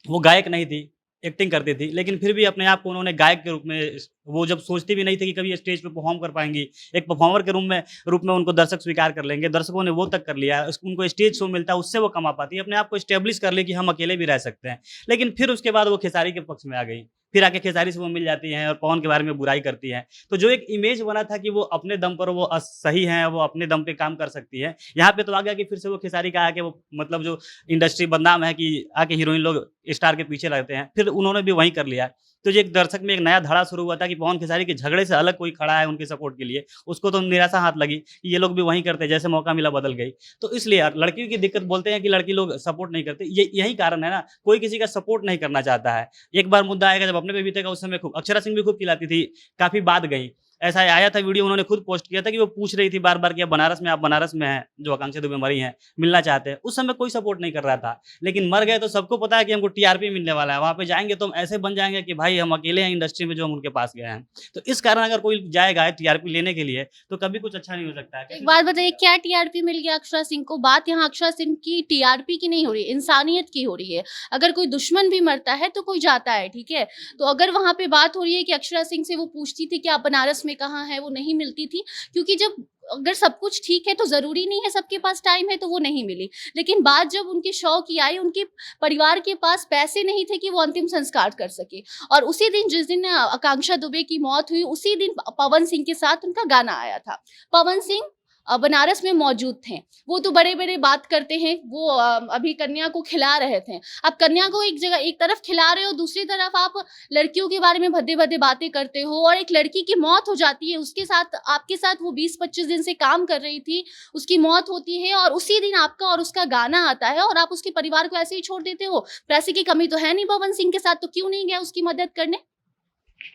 वो गायक नहीं थी, एक्टिंग करती थी, लेकिन फिर भी अपने आप को उन्होंने गायक के रूप में वो जब सोचती भी नहीं थी कि कभी स्टेज पे परफॉर्म कर पाएँगी, एक परफॉर्मर के रूप में उनको दर्शक स्वीकार कर लेंगे। दर्शकों ने वो तक कर लिया, उनको स्टेज शो मिलता है, उससे वो कमा पाती है, अपने आप को एस्टेब्लिश कर ली कि हम अकेले भी रह सकते हैं। लेकिन फिर उसके बाद वो खेसारी के पक्ष में आ गई। फिर आके खेसारी से वो मिल जाती हैं और पवन के बारे में बुराई करती हैं। तो जो एक इमेज बना था कि वो अपने दम पर वो सही हैं, वो अपने दम पे काम कर सकती है, यहाँ पे तो आ गया कि फिर से वो खेसारी का आके वो मतलब जो इंडस्ट्री बदनाम है कि आके हीरोइन लोग स्टार के पीछे लगते हैं, फिर उन्होंने भी वही कर लिया। तो जो एक दर्शक में एक नया धड़ा शुरू हुआ था कि पवन खेसारी के झगड़े से अलग कोई खड़ा है उनके सपोर्ट के लिए, उसको तो निराशा हाथ लगी कि ये लोग भी वही करते हैं, जैसे मौका मिला बदल गई। तो इसलिए यार लड़कियों की दिक्कत बोलते हैं कि लड़की लोग सपोर्ट नहीं करते, ये यही कारण है ना, कोई किसी का सपोर्ट नहीं करना चाहता है। एक बार मुद्दा आएगा जब अपने पे बीतेगा, उस समय खूब अक्षरा सिंह भी खूब चिल्लाती थी, काफ़ी बाद गई। ऐसा आया था वीडियो, उन्होंने खुद पोस्ट किया था कि वो पूछ रही थी बार-बार कि आप बनारस में हैं, जो आकांक्षा दुबे मरी हैं, मिलना चाहते हैं। उस समय कोई सपोर्ट नहीं कर रहा था, लेकिन मर गए तो सबको पता है कि हमको टीआरपी मिलने वाला है, वहाँ पे जाएँगे तो हम ऐसे बन जाएँगे कि भाई हम अकेले हैं इंडस्ट्री में जो हम उनके पास गए हैं। तो इस कारण अगर कोई जाएगा टीआरपी लेने के लिए, तो कभी कुछ अच्छा नहीं हो सकता है। एक बात बताइए, क्या टीआरपी मिल गया अक्षरा सिंह को? बात यहाँ अक्षरा सिंह की टीआरपी की नहीं हो रही, इंसानियत की हो रही है। अगर कोई दुश्मन भी मरता है तो कोई जाता है, ठीक है? तो अगर वहाँ पे बात हो रही है कि अक्षरा सिंह से वो पूछती थी कि आप बनारस में कहाँ हैं, वो नहीं मिलती थी, क्योंकि जब अगर सब कुछ ठीक है तो ज़रूरी नहीं है सबके पास टाइम है तो वो नहीं मिली। लेकिन बात जब उनके शव की आई, उनके परिवार के पास पैसे नहीं थे कि वो अंतिम संस्कार कर सके। और उसी दिन जिस दिन आकांक्षा दुबे की मौत हुई, उसी दिन पवन सिंह के साथ उनका गाना आया था। पवन सिंह बनारस में मौजूद थे। वो तो बड़े-बड़े बात करते हैं, वो अभी कन्या को खिला रहे थे। अब कन्या को एक तरफ खिला रहे हो, दूसरी तरफ आप लड़कियों के बारे में भद्दे-भद्दे बातें करते हो, और एक लड़की की मौत हो जाती है, उसके साथ आपके साथ वो 20-25 दिन से काम कर रही थी, उसकी मौत होती है और उसी दिन आपका और उसका गाना आता है और आप उसके परिवार को ऐसे ही छोड़ देते हो। पैसे की कमी तो है नहीं पवन सिंह के साथ, तो क्यों नहीं गए उसकी मदद करने?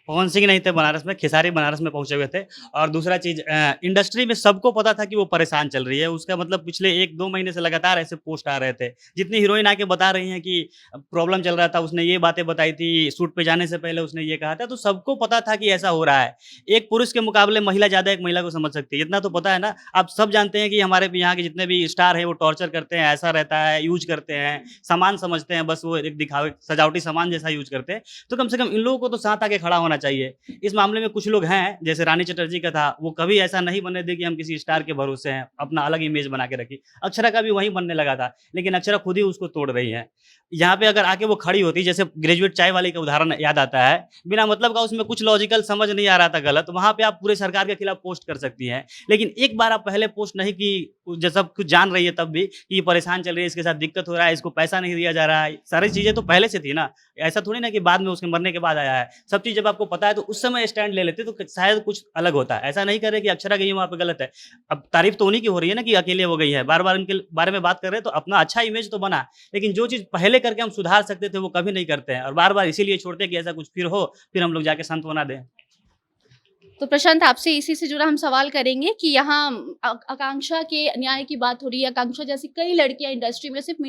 पवन सिंह नहीं थे बनारस में, खेसारी बनारस में पहुंचे हुए थे। और दूसरा चीज़, इंडस्ट्री में सबको पता था कि वो परेशान चल रही है। उसका मतलब पिछले 1-2 महीने से लगातार ऐसे पोस्ट आ रहे थे। जितनी हीरोइन आके बता रही हैं कि प्रॉब्लम चल रहा था, उसने ये बातें बताई थी, शूट पे जाने से पहले उसने ये कहा था, तो सबको पता था कि ऐसा हो रहा है। एक पुरुष के मुकाबले महिला ज़्यादा एक महिला को समझ सकती है, इतना तो पता है ना। आप सब जानते हैं कि हमारे यहाँ के जितने भी स्टार हैं वो टॉर्चर करते हैं, ऐसा रहता है, यूज़ करते हैं, सामान समझते हैं, बस वो एक दिखावे सजावटी सामान जैसा यूज़ करते हैं। तो कम से कम इन लोगों को तो साथ आके खड़ा होना चाहिए। इस मामले में कुछ लोग हैं, जैसे रानी चटर्जी का था, वो कभी ऐसा नहीं बनने दी कि हम किसी स्टार के भरोसे हैं, अपना अलग इमेज बना के रखी। अक्षरा का भी वही बनने लगा था, लेकिन अक्षरा खुद ही उसको तोड़ रही है। यहाँ पे अगर आके वो खड़ी होती, जैसे ग्रेजुएट चाय वाली का उदाहरण याद आता है, बिना मतलब का उसमें कुछ लॉजिकल समझ नहीं आ रहा था गलत, वहाँ पे आप पूरे सरकार के खिलाफ पोस्ट कर सकती हैं। लेकिन एक बार आप पहले पोस्ट नहीं की, जब सब कुछ जान रही है तब भी कि ये परेशान चल रही है, इसके साथ दिक्कत हो रहा है, इसको पैसा नहीं दिया जा रहा है, सारी चीज़ें तो पहले से थी ना। ऐसा थोड़ी ना कि बाद में उसके मरने के बाद आया है। सब चीज़ जब आपको पता है तो उस समय स्टैंड ले लेते तो शायद कुछ अलग होता है। ऐसा नहीं कर रहे कि अक्षरा गई वहाँ पे गलत है। अब तारीफ तो उन्हीं की हो रही है ना कि अकेले हो गई है, बार-बार उनके बारे में बात कर रहे हैं, तो अपना अच्छा इमेज तो बना। लेकिन जो चीज़ पहले करके हम सुधार सकते थे वो कभी नहीं करते हैं, और बार-बार इसीलिए छोड़ते हैं कि ऐसा कुछ फिर हो, फिर हम लोग जाके सांत्वना दें। तो प्रशांत, आपसे इसी से जुड़ा हम सवाल करेंगे कि यहाँ आकांक्षा के न्याय की बात हो रही है। आकांक्षा जैसी कई लड़कियां इंडस्ट्री में, सिर्फ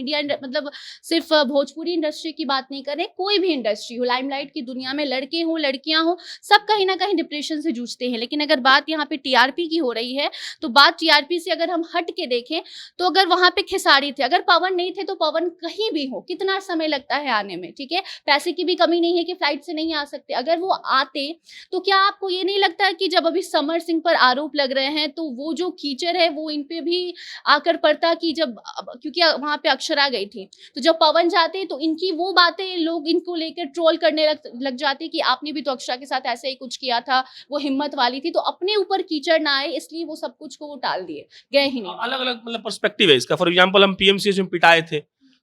मतलब सिर्फ भोजपुरी इंडस्ट्री की बात नहीं करें, कोई भी इंडस्ट्री हो, लाइमलाइट की दुनिया में लड़के हों लड़कियां हों, सब कहीं ना कहीं डिप्रेशन से जूझते हैं। लेकिन अगर बात यहाँ पे टीआरपी की हो रही है, तो बात टीआरपी से अगर हम हट के देखें तो अगर वहां पे खेसारी थे, अगर पवन नहीं थे, तो पवन कहीं भी हो, कितना समय लगता है आने में, ठीक है, पैसे की भी कमी नहीं है कि फ्लाइट से नहीं आ सकते। अगर वो आते तो क्या आपको ये नहीं लगता है कि जब अभी समर सिंह पर आरोप लग रहे हैं तो वो जो कीचड़ है वो इन पे भी आकर पड़ता, कि जब, क्योंकि वहां पे अक्षरा गई थी, तो जब पवन जाते तो इनकी वो बातें लोग इनको लेकर ट्रोल करने लग जाते कि आपने भी तो अक्षरा के साथ ऐसे ही कुछ किया था, वो हिम्मत वाली थी, तो अपने ऊपर कीचड़ ना आए इसलिए वो सब कुछ को वो टाल दिए, गए ही नहीं। अलग अलग मतलब पर्सपेक्टिव है इसका। फॉर एग्जाम्पल हम पीएमसीएच में पिटाए थे,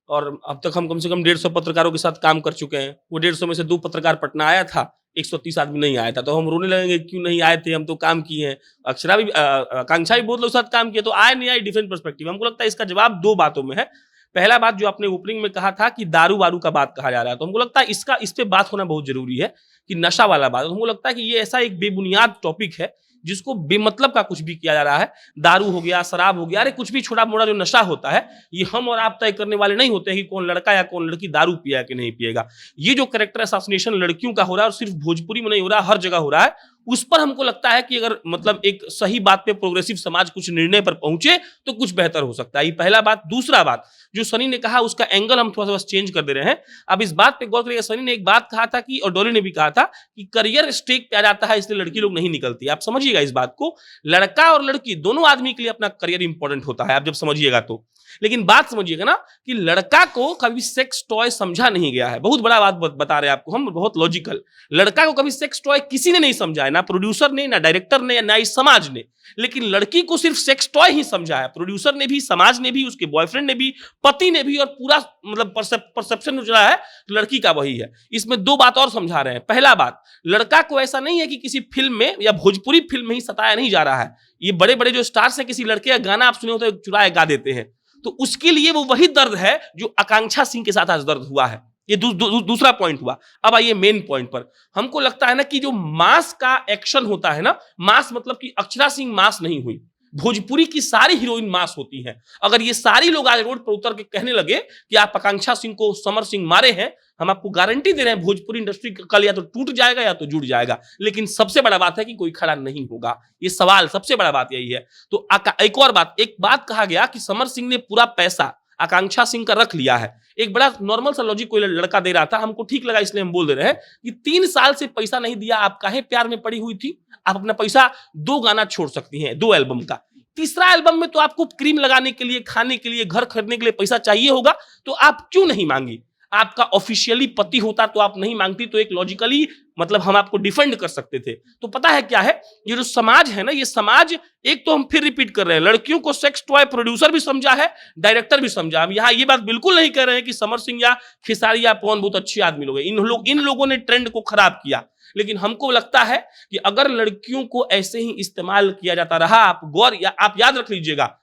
और अब तक हम कम से कम 150 पत्रकारों के साथ काम कर चुके हैं। वो 150 में से 2 पत्रकार पटना आया था, 130 आदमी नहीं आया था। तो हम रोने लगेंगे क्यों नहीं आए थे, हम तो काम किए हैं। अक्षरा भी आकांक्षा भी बहुत लोग साथ काम किए, तो आए नहीं आए डिफरेंट पर्सपेक्टिव। हमको लगता है इसका जवाब 2 बातों में है। पहला बात जो आपने ओपनिंग में कहा था कि दारू वारू का बात कहा जा रहा है, तो हमको लगता है इस पे बात होना बहुत जरूरी है कि नशा वाला बात। हमको लगता है कि ये ऐसा एक बेबुनियाद टॉपिक है जिसको बेमतलब का कुछ भी किया जा रहा है। दारू हो गया, शराब हो गया, अरे कुछ भी छोटा मोटा जो नशा होता है ये हम और आप तय करने वाले नहीं होते हैं कि कौन लड़का या कौन लड़की दारू पिया कि नहीं पिएगा। ये जो कैरेक्टर असैसिनेशन लड़कियों का हो रहा है और सिर्फ भोजपुरी में नहीं हो रहा, हर जगह हो रहा है, उस पर हमको लगता है कि अगर मतलब एक सही बात पे प्रोग्रेसिव समाज कुछ निर्णय पर पहुंचे तो कुछ बेहतर हो सकता है। ये पहला बात। दूसरा बात जो सनी ने कहा उसका एंगल हम थोड़ा सा बस चेंज कर दे रहे हैं। अब इस बात पे गौर करिएगा, सनी ने एक बात कहा था कि, और डॉली ने भी कहा था कि करियर स्टेक पे आ जाता है इसलिए लड़की लोग नहीं निकलती। आप समझिएगा इस बात को, लड़का और लड़की दोनों आदमी के लिए अपना करियर इंपॉर्टेंट होता है, आप जब समझिएगा तो। लेकिन बात समझिएगा ना कि लड़का को कभी सेक्स टॉय समझा नहीं गया है। बहुत बड़ा बात बता रहे हैं आपको हम, बहुत लॉजिकल। लड़का को कभी सेक्स टॉय किसी ने नहीं समझा है, ना प्रोड्यूसर ने, ना डायरेक्टर ने, ना इस समाज ने। लेकिन लड़की को सिर्फ सेक्स टॉय ही समझा है, प्रोड्यूसर ने भी, समाज ने भी, उसके बॉयफ्रेंड ने भी, पति ने भी, और पूरा मतलब परसेप्शन जो है लड़की का वही है। इसमें 2 बात और समझा रहे हैं। पहला बात, लड़का को ऐसा नहीं है कि किसी फिल्म में या भोजपुरी फिल्म में ही सताया नहीं जा रहा है। ये बड़े बड़े जो स्टार्स हैं, किसी लड़के का गाना आप सुने हो तो चुराए गा देते हैं, तो उसके लिए वो वही दर्द है जो आकांक्षा सिंह के साथ आज दर्द हुआ है। ये दूसरा पॉइंट हुआ। अब आइए मेन पॉइंट पर। हमको लगता है ना कि जो मास का एक्शन होता है ना, मास मतलब कि अक्षरा सिंह मास नहीं हुई, भोजपुरी की सारी हीरोइन मास होती हैं। अगर ये सारी लोग आज रोड पर उतर के कहने लगे कि आप आकांक्षा सिंह को, समर सिंह मारे हैं, हम आपको गारंटी दे रहे हैं भोजपुरी इंडस्ट्री कल या तो टूट जाएगा या तो जुड़ जाएगा। लेकिन सबसे बड़ा बात है कि कोई खड़ा नहीं होगा। ये सवाल सबसे बड़ा बात यही है। तो एक और बात, एक बात कहा गया कि समर सिंह ने पूरा पैसा आकांक्षा सिंह का रख लिया है। एक बड़ा नॉर्मल सा लॉजिक कोई लड़का दे रहा था, हमको ठीक लगा इसलिए हम बोल दे रहे हैं कि 3 साल से पैसा नहीं दिया, आप काहे प्यार में पड़ी हुई थी? आप अपना पैसा 2 गाना छोड़ सकती हैं, 2 एल्बम का। तीसरा एल्बम में तो आपको क्रीम लगाने के लिए, खाने के लिए, घर खरीदने के लिए पैसा चाहिए होगा, तो आप क्यों नहीं मांगी? आपका ऑफिशियली पति होता तो आप नहीं मांगती, तो एक लॉजिकली मतलब हम आपको डिफेंड कर सकते थे। तो पता है क्या है, ये जो समाज है ना, ये समाज, एक तो हम फिर रिपीट कर रहे हैं, लड़कियों को सेक्स टॉय प्रोड्यूसर भी समझा है, डायरेक्टर भी समझा। हम यहाँ ये बात बिल्कुल नहीं कह रहे हैं कि समर सिंह या खेसारी या पवन बहुत अच्छे आदमी लोग हैं। इन लोगों ने ट्रेंड को खराब किया। लेकिन हमको लगता है कि अगर लड़कियों को ऐसे ही इस्तेमाल किया जाता रहा, आप याद रख लीजिएगा।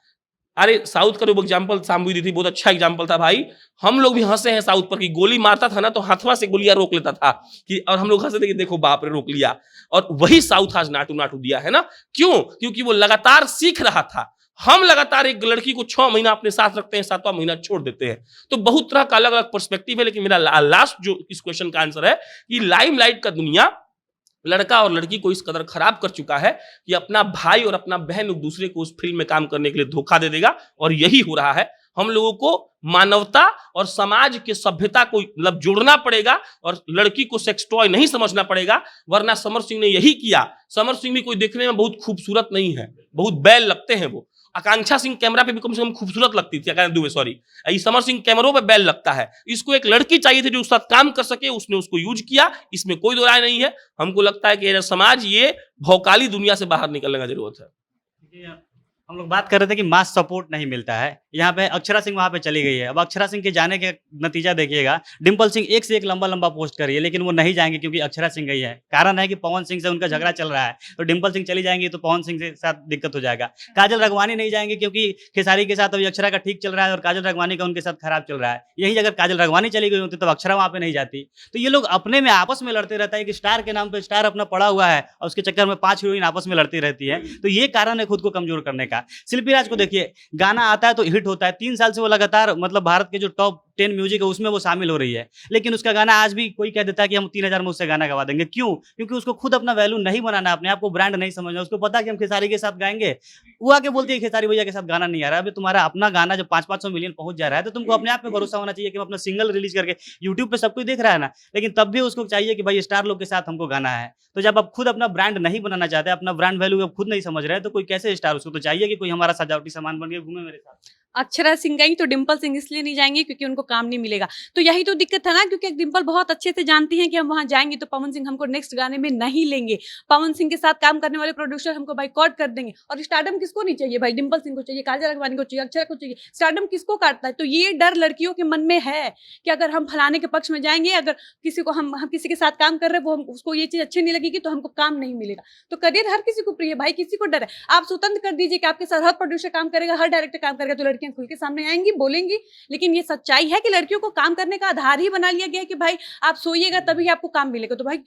अरे साउथ का जो एग्जाम्पल शाम्भवी दी थी, बहुत अच्छा एग्जाम्पल था भाई। हम लोग भी हंसे हैं साउथ पर कि गोली मारता था ना तो हाथवा से गोलियां रोक लेता था कि, और हम लोग हंसे थे कि देखो बाप रे रोक लिया। और वही साउथ आज नाटू नाटू दिया है ना। क्यों? क्योंकि वो लगातार सीख रहा था। हम लगातार एक लड़की को 6 महीना अपने साथ रखते हैं, 7वां महीना छोड़ देते हैं। तो बहुत तरह का अलग अलग पर्सपेक्टिव है। लेकिन मेरा लास्ट जो इस क्वेश्चन का आंसर है कि लाइमलाइट का दुनिया लड़का और लड़की को इस कदर खराब कर चुका है कि अपना भाई और अपना बहन एक दूसरे को उस फिल्म में काम करने के लिए धोखा दे देगा। और यही हो रहा है। हम लोगों को मानवता और समाज के सभ्यता को मतलब जोड़ना पड़ेगा और लड़की को सेक्स टॉय नहीं समझना पड़ेगा, वरना समर सिंह ने यही किया। समर सिंह भी कोई देखने में बहुत खूबसूरत नहीं है, बहुत बैल लगते हैं वो। आकांक्षा सिंह कैमरा पे भी कम से कम खूबसूरत लगती थी, दुबे सॉरी, समर सिंह कैमरों पे बैल लगता है। इसको एक लड़की चाहिए थी जो उसके साथ काम कर सके, उसने उसको यूज किया, इसमें कोई दो राय नहीं है। हमको लगता है कि समाज ये भौकाली दुनिया से बाहर निकलने का जरूरत है। हम लोग बात कर रहे थे कि मास सपोर्ट नहीं मिलता है। यहाँ पे अक्षरा सिंह वहाँ पे चली गई है। अब अक्षरा सिंह के जाने के नतीजा देखिएगा, डिम्पल सिंह एक से एक लंबा लंबा पोस्ट कर रही है, लेकिन वो नहीं जाएंगे क्योंकि अक्षरा सिंह गई है। कारण है कि पवन सिंह से उनका झगड़ा चल रहा है, तो डिम्पल सिंह चली जाएंगी तो पवन सिंह के साथ दिक्कत हो जाएगा। काजल राघवानी नहीं जाएंगे क्योंकि खेसारी के साथ अभी अक्षरा का ठीक चल रहा है और काजल राघवानी का उनके साथ खराब चल रहा है। यही अगर काजल राघवानी चली गई होती तो अक्षरा वहाँ पे नहीं जाती। तो ये लोग अपने में आपस में लड़ते रहता है कि स्टार के नाम पर स्टार अपना पड़ा हुआ है और उसके चक्कर में 5 हीरोइन आपस में लड़ती रहती है। तो ये कारण है खुद को कमजोर करने का। शिल्पी राज को देखिए, गाना आता है तो हिट होता है। 3 साल से वो लगातार मतलब भारत के जो टॉप 10 म्यूजिक है उसमें वो शामिल हो रही है, लेकिन उसका गाना आज भी कोई कह देता है कि हम 3000 में उससे गाना गवा देंगे। क्यों? क्योंकि उसको खुद अपना वैल्यू नहीं बनाना, अपने आप को ब्रांड नहीं समझना। उसको पता है कि हम खेसारी के साथ गाएंगे, वो आके बोलती है खेसारी भैया के साथ गाना नहीं आ रहा है। अभी तुम्हारा अपना गाना जब 500-500 मिलियन पहुंच जा रहा है तो तुमको अपने आप में भरोसा होना चाहिए कि हम अपना सिंगल रिलीज करके, यूट्यूब पे सब कुछ देख रहा है ना, लेकिन तब भी उसको चाहिए कि भाई स्टार लोग के साथ हमको गाना है। तो जब आप खुद अपना ब्रांड नहीं बनाना चाहते, अपना ब्रांड वैल्यू आप खुद नहीं समझ रहे हैं, तो कोई कैसे स्टार? उसको तो चाहिए कि कोई हमारा सजावटी सामान बन के घूमे मेरे साथ। अक्षरा सिंह गई तो डिम्पल सिंह इसलिए नहीं जाएंगी क्योंकि उनको काम नहीं मिलेगा। तो यही तो दिक्कत है ना, क्योंकि डिम्पल बहुत अच्छे से जानती हैं कि हम वहां जाएंगे तो पवन सिंह हमको नेक्स्ट गाने में नहीं लेंगे, पवन सिंह के साथ काम करने वाले प्रोड्यूसर हमको बाइकआउट कर देंगे। और स्टारडम किसको नहीं चाहिए भाई? डिम्पल सिंह को चाहिए, काजल अडवाणी को चाहिए, अक्षरा को चाहिए, स्टारडम किसको काटता है? तो ये डर लड़कियों के मन में है कि अगर हम फलाने के पक्ष में जाएंगे, अगर किसी को हम किसी के साथ काम कर रहे हैं, वो उसको ये चीज अच्छी नहीं लगेगी तो हमको काम नहीं मिलेगा। तो करियर हर किसी को प्रिय है भाई, किसी को डर है? आप स्वतंत्र कर दीजिए कि आपके साथ हर प्रोड्यूसर काम करेगा, हर डायरेक्टर काम करेगा, तो लड़कियां खुल के सामने आएंगी, बोलेंगी। लेकिन ये सच्चाई है कि लड़कियों को काम करने का आधार ही बना लिया गया है कि भाई आप सोइएगा तभी आपको काम मिलेगा। तो भाई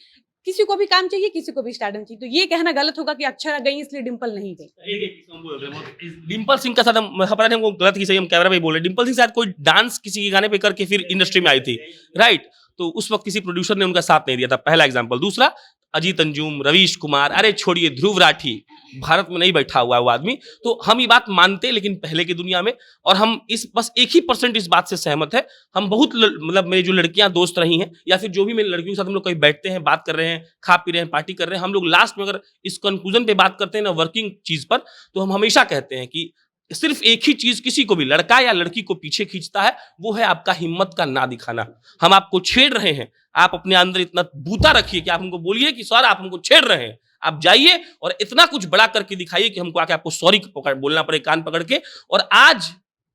किसी को भी काम चाहिए, किसी को भी स्टारडम चाहिए। तो ये कहना गलत होगा कि अक्षरा गई इसलिए डिम्पल नहीं गई। डिम्पल सिंह का साथ हम पता नहीं हमको गलत ही सही हम कैमरा पे बोल रहे, डिम्पल सिंह शायद कोई डांस किसी के गाने पे करके फिर इंडस्ट्री में आई थी, राइट? तो उस वक्त किसी प्रोड्यूसर ने उनका साथ नहीं दिया था, पहला एग्जाम्पल। दूसरा, अजीत अंजुम, रवीश कुमार, अरे छोड़िए, ध्रुव राठी, भारत में नहीं बैठा हुआ है वो आदमी। तो हम ये बात मानते लेकिन पहले की दुनिया में, और हम इस बस 1% इस बात से सहमत है। हम बहुत मतलब मेरी जो लड़कियां दोस्त रही हैं या फिर जो भी मेरी लड़कियों के साथ हम लोग कहीं बैठते हैं, बात कर रहे हैं, खा पी रहे हैं, पार्टी कर रहे हैं, हम लोग लास्ट में अगर इस कंक्लूजन पे बात करते हैं ना वर्किंग चीज पर, तो हम हमेशा कहते हैं कि सिर्फ एक ही चीज किसी को भी, लड़का या लड़की को पीछे खींचता है, वो है आपका हिम्मत का ना दिखाना। हम आपको छेड़ रहे हैं, आप अपने अंदर इतना बूता रखिए कि आप हमको बोलिए कि सर आप हमको छेड़ रहे हैं, आप जाइए और इतना कुछ बड़ा करके दिखाइए कि हमको आके आपको सॉरी बोलना पड़े कान पकड़ के। और आज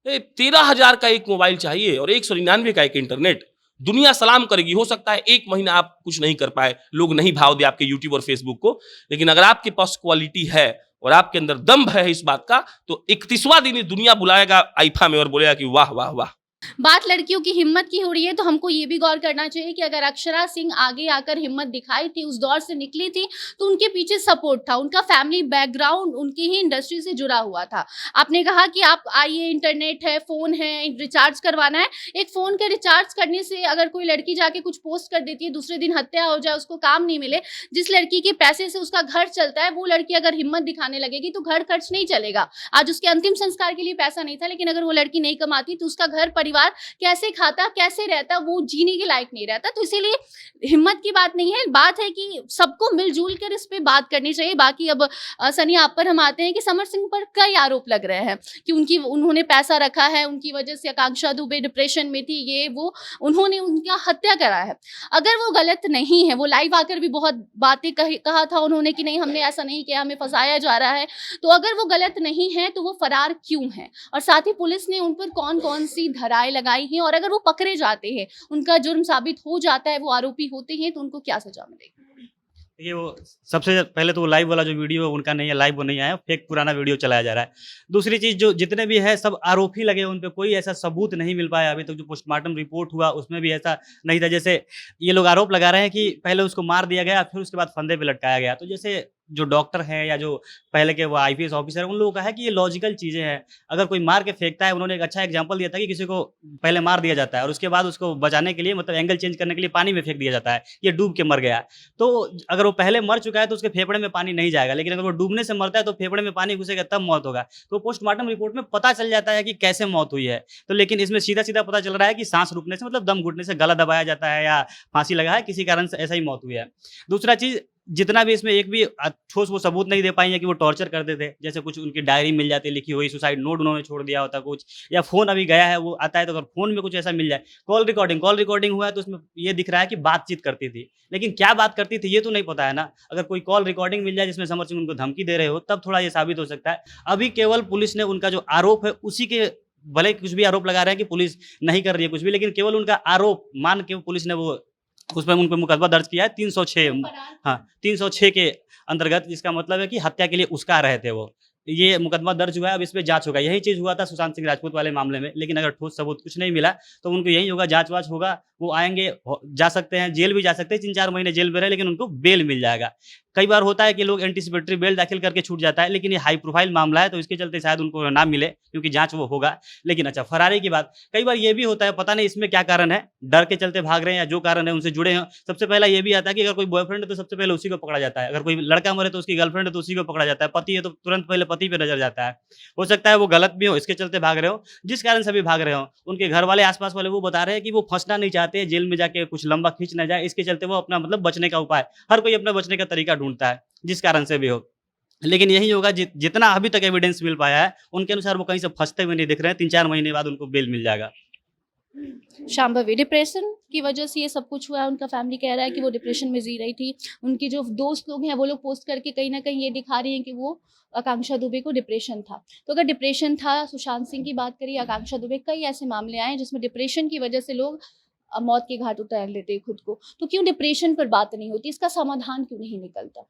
13,000 का एक मोबाइल चाहिए और 199 का एक इंटरनेट, दुनिया सलाम करेगी। हो सकता है एक महीना आप कुछ नहीं कर पाए, लोग नहीं भाव दे आपके यूट्यूब और फेसबुक को, लेकिन अगर आपके पास क्वालिटी है और आपके अंदर दम है इस बात का, तो 31वां दिन दुनिया बुलाएगा आईफा में और बोलेगा कि वाह वाह वाह। बात लड़कियों की हिम्मत की हो रही है, तो हमको ये भी गौर करना चाहिए कि अगर अक्षरा सिंह आगे आकर हिम्मत दिखाई थी, उस दौर से निकली थी, तो उनके पीछे सपोर्ट था, उनका फैमिली बैकग्राउंड उनकी ही इंडस्ट्री से जुड़ा हुआ था। आपने कहा कि आप आइए, इंटरनेट है, फोन है, रिचार्ज करवाना है। एक फोन के रिचार्ज करने से अगर कोई लड़की जाके कुछ पोस्ट कर देती है, दूसरे दिन हत्या हो जाए, उसको काम नहीं मिले, जिस लड़की के पैसे से उसका घर चलता है, वो लड़की अगर हिम्मत दिखाने लगेगी तो घर खर्च नहीं चलेगा। आज उसके अंतिम संस्कार के लिए पैसा नहीं था, लेकिन अगर वो लड़की नहीं कमाती तो उसका घर परिवार कैसे खाता, कैसे रहता, वो जीने के लायक नहीं रहता। तो इसीलिए हिम्मत की बात नहीं है, बात है कि सबको मिलजुल कर इस पे बात करनी चाहिए। बाकी अब सनी आप पर हम आते हैं कि समर सिंह पर कई आरोप लग रहे हैं कि उन्होंने पैसा रखा है, उनकी वजह से आकांक्षा दुबे डिप्रेशन में थी, ये वो, उन्होंने उनका हत्या करा है। अगर वो गलत नहीं है, वो लाइव आकर भी बहुत बातें कहा था उन्होंने कि नहीं हमने ऐसा नहीं किया, हमें फंसाया जा रहा है। तो अगर वो गलत नहीं है तो वो फरार क्यों है, और साथ ही पुलिस ने उन पर कौन कौन सी धाराएं लगाई हैं, और अगर वो पकड़े जाते हैं, उनका जुर्म साबित हो जाता है, वो आरोपी होते हैं, तो उनको क्या सजा मिलेगी? ये वो सबसे पहले तो वो लाइव वाला जो वीडियो है उनका नहीं है, लाइव वो नहीं आया, फेक पुराना वीडियो चलाया जा रहा है। दूसरी चीज, जो जितने भी है सब आरोपी लगे, उन पे कोई ऐसा सबूत नहीं मिल पाया अभी तक। जो पोस्टमार्टम रिपोर्ट हुआ उसमें भी ऐसा नहीं था। जैसे ये लोग आरोप लगा रहे हैं कि पहले उसको मार दिया गया, फिर उसके बाद फंदे पे लटकाया गया। तो जैसे जो डॉक्टर है या जो पहले के वो आईपीएस ऑफिसर, उन लोगों का है कि ये लॉजिकल चीजें हैं। अगर कोई मार के फेंकता है, उन्होंने एक अच्छा एग्जांपल दिया था कि किसी को पहले मार दिया जाता है और उसके बाद उसको बचाने के लिए, मतलब एंगल चेंज करने के लिए पानी में फेंक दिया जाता है, ये डूब के मर गया। तो अगर वो पहले मर चुका है तो उसके फेफड़े में पानी नहीं जाएगा, लेकिन अगर वो डूबने से मरता है तो फेफड़े में पानी घुसेगा तब मौत होगा। तो पोस्टमार्टम रिपोर्ट में पता चल जाता है कि कैसे मौत हुई है। तो लेकिन इसमें सीधा सीधा पता चल रहा है कि सांस रुकने से, मतलब दम घुटने से, गला दबाया जाता है या फांसी लगा है, किसी कारण से ऐसा ही मौत हुई है। दूसरा चीज, जितना भी इसमें एक भी ठोस वो सबूत नहीं दे पाई है कि वो टॉर्चर करते थे। जैसे कुछ उनकी डायरी मिल जाती है लिखी हुई, सुसाइड नोट उन्होंने छोड़ दिया होता कुछ, या फोन अभी गया है वो आता है, तो अगर फोन में कुछ ऐसा मिल जाए, कॉल रिकॉर्डिंग हुआ है तो उसमें ये दिख रहा है कि बातचीत करती थी, लेकिन क्या बात करती थी ये तो नहीं पता है ना। अगर कोई कॉल रिकॉर्डिंग मिल जाए जिसमें समर सिंह उनको धमकी दे रहे हो, तब थोड़ा ये साबित हो सकता है। अभी केवल पुलिस ने उनका जो आरोप है उसी के, भले कुछ भी आरोप लगा रहे हैं कि पुलिस नहीं कर रही है कुछ भी, लेकिन केवल उनका आरोप मान के पुलिस ने वो उसमें उन पर मुकदमा दर्ज किया है 306, हाँ 306 के अंतर्गत, जिसका मतलब है कि हत्या के लिए उस्का रहे थे वो। ये मुकदमा दर्ज हुआ है, अब इस पे जांच होगा। यही चीज हुआ था सुशांत सिंह राजपूत वाले मामले में, लेकिन अगर ठोस सबूत कुछ नहीं मिला तो उनको यही होगा, जांच वाच होगा, वो आएंगे, जा सकते हैं, जेल भी जा सकते हैं, 3-4 महीने जेल में रहे, लेकिन उनको बेल मिल जाएगा। कई बार होता है कि लोग एंटीसिपेटरी बेल दाखिल करके छूट जाता है, लेकिन ये हाई प्रोफाइल मामला है तो इसके चलते शायद उनको ना मिले, क्योंकि जांच वो होगा। लेकिन अच्छा, फरारी की बात, कई बार ये भी होता है, पता नहीं इसमें क्या कारण है, डर के चलते भाग रहे हैं या जो कारण है उनसे जुड़े हैं। सबसे पहला ये भी आता है कि अगर कोई बॉयफ्रेंड है तो सबसे पहले उसी को पकड़ा जाता है, अगर कोई लड़का मरे तो उसकी गर्लफ्रेंड है तो उसी को पकड़ा जाता है, पति है तो तुरंत पहले पति पे नजर जाता है। हो सकता है वो गलत भी हो, इसके चलते भाग रहे हो, जिस कारण से भी भाग रहे हो। उनके घर वाले, आसपास वाले वो बता रहे हैं कि वो फंसना नहीं चाहते, जेल में जाके कुछ लंबा खींच ना जाए, इसके चलते वो अपना मतलब बचने का उपाय, हर कोई अपना बचने का तरीका ढूंढता है, जिस कारण से भी हो। लेकिन यही होगा जितना अभी तक एविडेंस मिल पाया है, उनके अनुसार वो कहीं से फंसते हुए नहीं दिख रहे हैं। 3-4 महीने बाद उनको बेल मिल जाएगा। शांभवी, डिप्रेशन की वजह से ये सब कुछ हुआ है। उनका फैमिली कह रहा है कि वो डिप्रेशन में जी रही थी। उनकी जो दोस्त लोग हैं वो लोग पोस्ट करके कहीं ना कहीं ये दिखा रही हैं कि वो आकांक्षा दुबे को डिप्रेशन था। तो अगर डिप्रेशन था, सुशांत सिंह की बात करिए, आकांक्षा दुबे, कई ऐसे मामले आए हैं जिसमें डिप्रेशन की वजह से लोग मौत के घाट उतार लेते हैं खुद को। तो क्यों डिप्रेशन पर बात नहीं होती, इसका समाधान क्यों नहीं निकलता?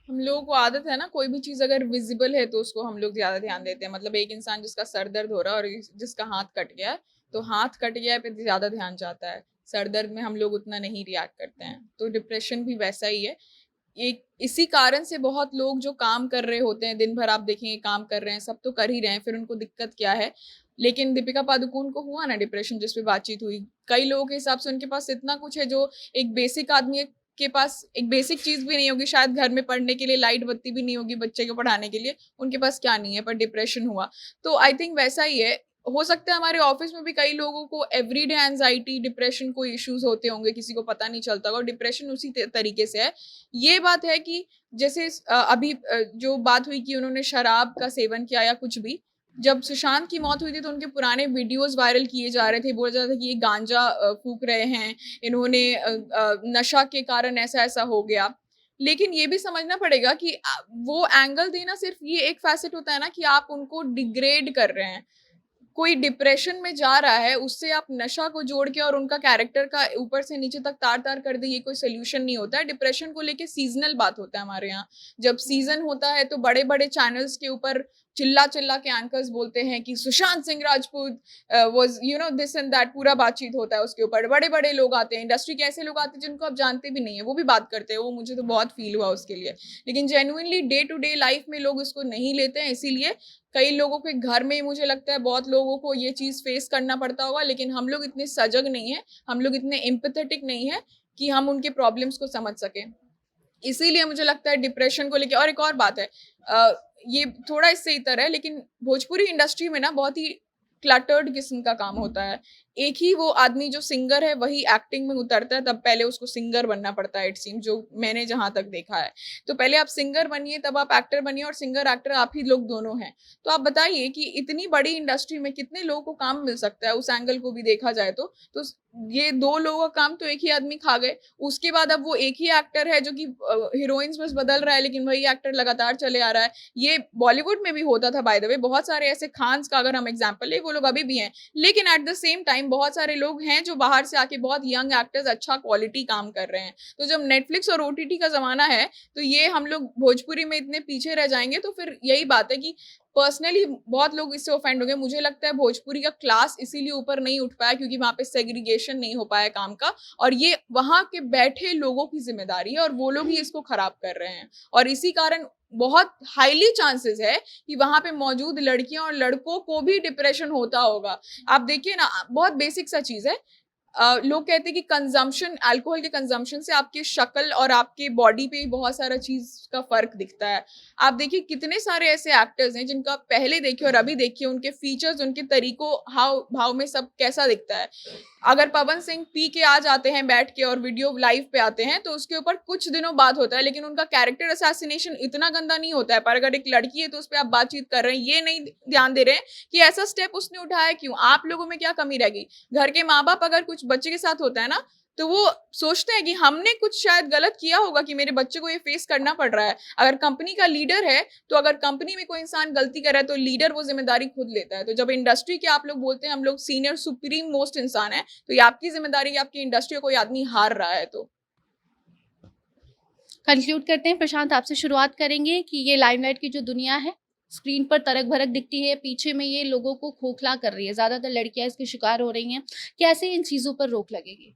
हम लोगों को आदत है ना, कोई भी चीज अगर विजिबल है तो उसको हम लोग ज्यादा ध्यान देते हैं। मतलब एक इंसान जिसका सर दर्द हो रहा है और जिसका हाथ कट गया है, तो हाथ कट गया है पे ज्यादा ध्यान जाता है, सर दर्द में हम लोग उतना नहीं रिएक्ट करते हैं। तो डिप्रेशन भी वैसा ही है। एक इसी कारण से बहुत लोग जो काम कर रहे होते हैं, दिन भर आप देखेंगे काम कर रहे हैं, सब तो कर ही रहे हैं, फिर उनको दिक्कत क्या है। लेकिन दीपिका पादुकोण को हुआ ना डिप्रेशन, जिस पे बातचीत हुई, कई लोगों के हिसाब से उनके पास इतना कुछ है जो एक बेसिक आदमी के पास एक बेसिक चीज भी नहीं होगी, शायद घर में पढ़ने के लिए लाइट बत्ती भी नहीं होगी बच्चे को पढ़ाने के लिए, उनके पास क्या नहीं है, पर डिप्रेशन हुआ। तो आई थिंक वैसा ही है। हो सकता है हमारे ऑफिस में भी कई लोगों को एवरीडे एंजाइटी, डिप्रेशन, कोई इश्यूज होते होंगे, किसी को पता नहीं चलता होगा। डिप्रेशन उसी तरीके से है। ये बात है कि जैसे अभी जो बात हुई कि उन्होंने शराब का सेवन किया या कुछ भी, जब सुशांत की मौत हुई थी तो उनके पुराने वीडियोस वायरल किए जा रहे थे, बोला जा रहा था कि ये गांजा फूक रहे हैं, इन्होंने नशा के कारण ऐसा ऐसा हो गया। लेकिन ये भी समझना पड़ेगा कि वो एंगल देना सिर्फ ये एक फैसेट होता है ना कि आप उनको डिग्रेड कर रहे हैं। कोई डिप्रेशन में जा रहा है, उससे आप नशा को जोड़ के और उनका कैरेक्टर का ऊपर से नीचे तक तार तार कर दे, ये कोई सोल्यूशन नहीं होता है। डिप्रेशन को लेके सीजनल बात होता है हमारे यहाँ। जब सीजन होता है तो बड़े बड़े चैनल्स के ऊपर चिल्ला चिल्ला के एंकर्स बोलते हैं कि Sushant Singh Rajput was this and that, पूरा बातचीत होता है उसके ऊपर। बड़े बड़े लोग आते हैं, इंडस्ट्री के ऐसे लोग आते हैं जिनको आप जानते भी नहीं है, वो भी बात करते हैं। वो मुझे तो बहुत फील हुआ उसके लिए। लेकिन genuinely day to day life में लोग उसको नहीं लेते हैं, इसीलिए कई लोगों के घर में मुझे लगता है बहुत लोगों को ये चीज फेस करना पड़ता होगा। लेकिन हम लोग इतने सजग नहीं है, हम लोग इतने एम्पैथेटिक नहीं है कि हम उनके प्रॉब्लम्स को समझ सके। इसीलिए मुझे लगता है डिप्रेशन को लेके। और एक और बात है, ये थोड़ा इससे इतर है, लेकिन भोजपुरी इंडस्ट्री में ना बहुत ही क्लटर्ड किस्म का काम होता है। एक ही वो आदमी जो सिंगर है वही एक्टिंग में उतरता है, तब पहले उसको सिंगर बनना पड़ता है, इट सीम, जो मैंने जहां तक देखा है। तो पहले आप सिंगर बनिए, तब आप एक्टर बनिए, और सिंगर एक्टर आप ही लोग दोनों हैं। तो आप बताइए कि इतनी बड़ी इंडस्ट्री में कितने लोगों को काम मिल सकता है, उस एंगल को भी देखा जाए तो ये 2 लोगों का काम तो एक ही आदमी खा गए। उसके बाद अब वो एक ही एक्टर है जो कि हीरोइंस बस बदल रहा है, लेकिन वही एक्टर लगातार चले आ रहा है। ये बॉलीवुड में भी होता था बाय द वे, बहुत सारे ऐसे खान्स का अगर हम एग्जांपल ले, वो लोग अभी भी हैं। लेकिन एट द सेम टाइम बहुत सारे लोग हैं जो बाहर से आके बहुत यंग एक्टर्स अच्छा क्वालिटी काम कर रहे हैं। तो जब नेटफ्लिक्स और ओटीटी का जमाना है तो ये हम लोग भोजपुरी में इतने पीछे रह जाएंगे। तो फिर यही बात है कि पर्सनली बहुत लोग इससे ऑफेंड हो गए। मुझे लगता है भोजपुरी का क्लास इसीलिए ऊपर नहीं उठ पाया क्योंकि वहां पे सेग्रीगेशन नहीं हो पाया काम का, और ये वहां के बैठे लोगों की जिम्मेदारी है, और वो लोग ही इसको खराब कर रहे हैं। और इसी कारण बहुत हाईली चांसेस है कि वहां पे मौजूद लड़कियां और लड़कों को भी डिप्रेशन होता होगा। आप देखिए ना, बहुत बेसिक सा चीज है। लोग कहते हैं कि कंजम्पशन, अल्कोहल के कंजम्पशन से आपकी शक्ल और आपके बॉडी पे बहुत सारा चीज का फर्क दिखता है। आप देखिए कितने सारे ऐसे एक्टर्स हैं जिनका पहले देखिए और अभी देखिए उनके फीचर्स, उनके तरीकों, हाव भाव में सब कैसा दिखता है। अगर पवन सिंह पी के आ जाते हैं बैठ के और वीडियो लाइव पे आते हैं तो उसके ऊपर कुछ दिनों बात होता है, लेकिन उनका कैरेक्टर असैसिनेशन इतना गंदा नहीं होता है। पर अगर एक लड़की है तो उस पर आप बातचीत कर रहे हैं, ये नहीं ध्यान दे रहे हैं कि ऐसा स्टेप उसने उठाया क्यों, आप लोगों में क्या कमी रह गई। घर के माँ बाप अगर कुछ बच्चे के साथ होता है ना तो वो सोचते हैं कि हमने कुछ शायद गलत किया होगा कि मेरे बच्चे को ये फेस करना पड़ रहा है। अगर कंपनी का लीडर है तो अगर कंपनी में कोई इंसान गलती कर रहा है तो लीडर वो जिम्मेदारी खुद लेता है। तो जब इंडस्ट्री के आप लोग बोलते हैं हम लोग सीनियर सुप्रीम मोस्ट इंसान है, तो ये आपकी जिम्मेदारी है, आपकी इंडस्ट्री कोई आदमी हार रहा है। तो कंक्लूड करते हैं। प्रशांत, आपसे शुरुआत करेंगे कि ये लाइमलाइट की जो दुनिया है, स्क्रीन पर तरक भरक दिखती है, पीछे में ये लोगों को खोखला कर रही है, ज्यादातर लड़कियां इसके शिकार हो रही हैं। कैसे इन चीजों पर रोक लगेगी?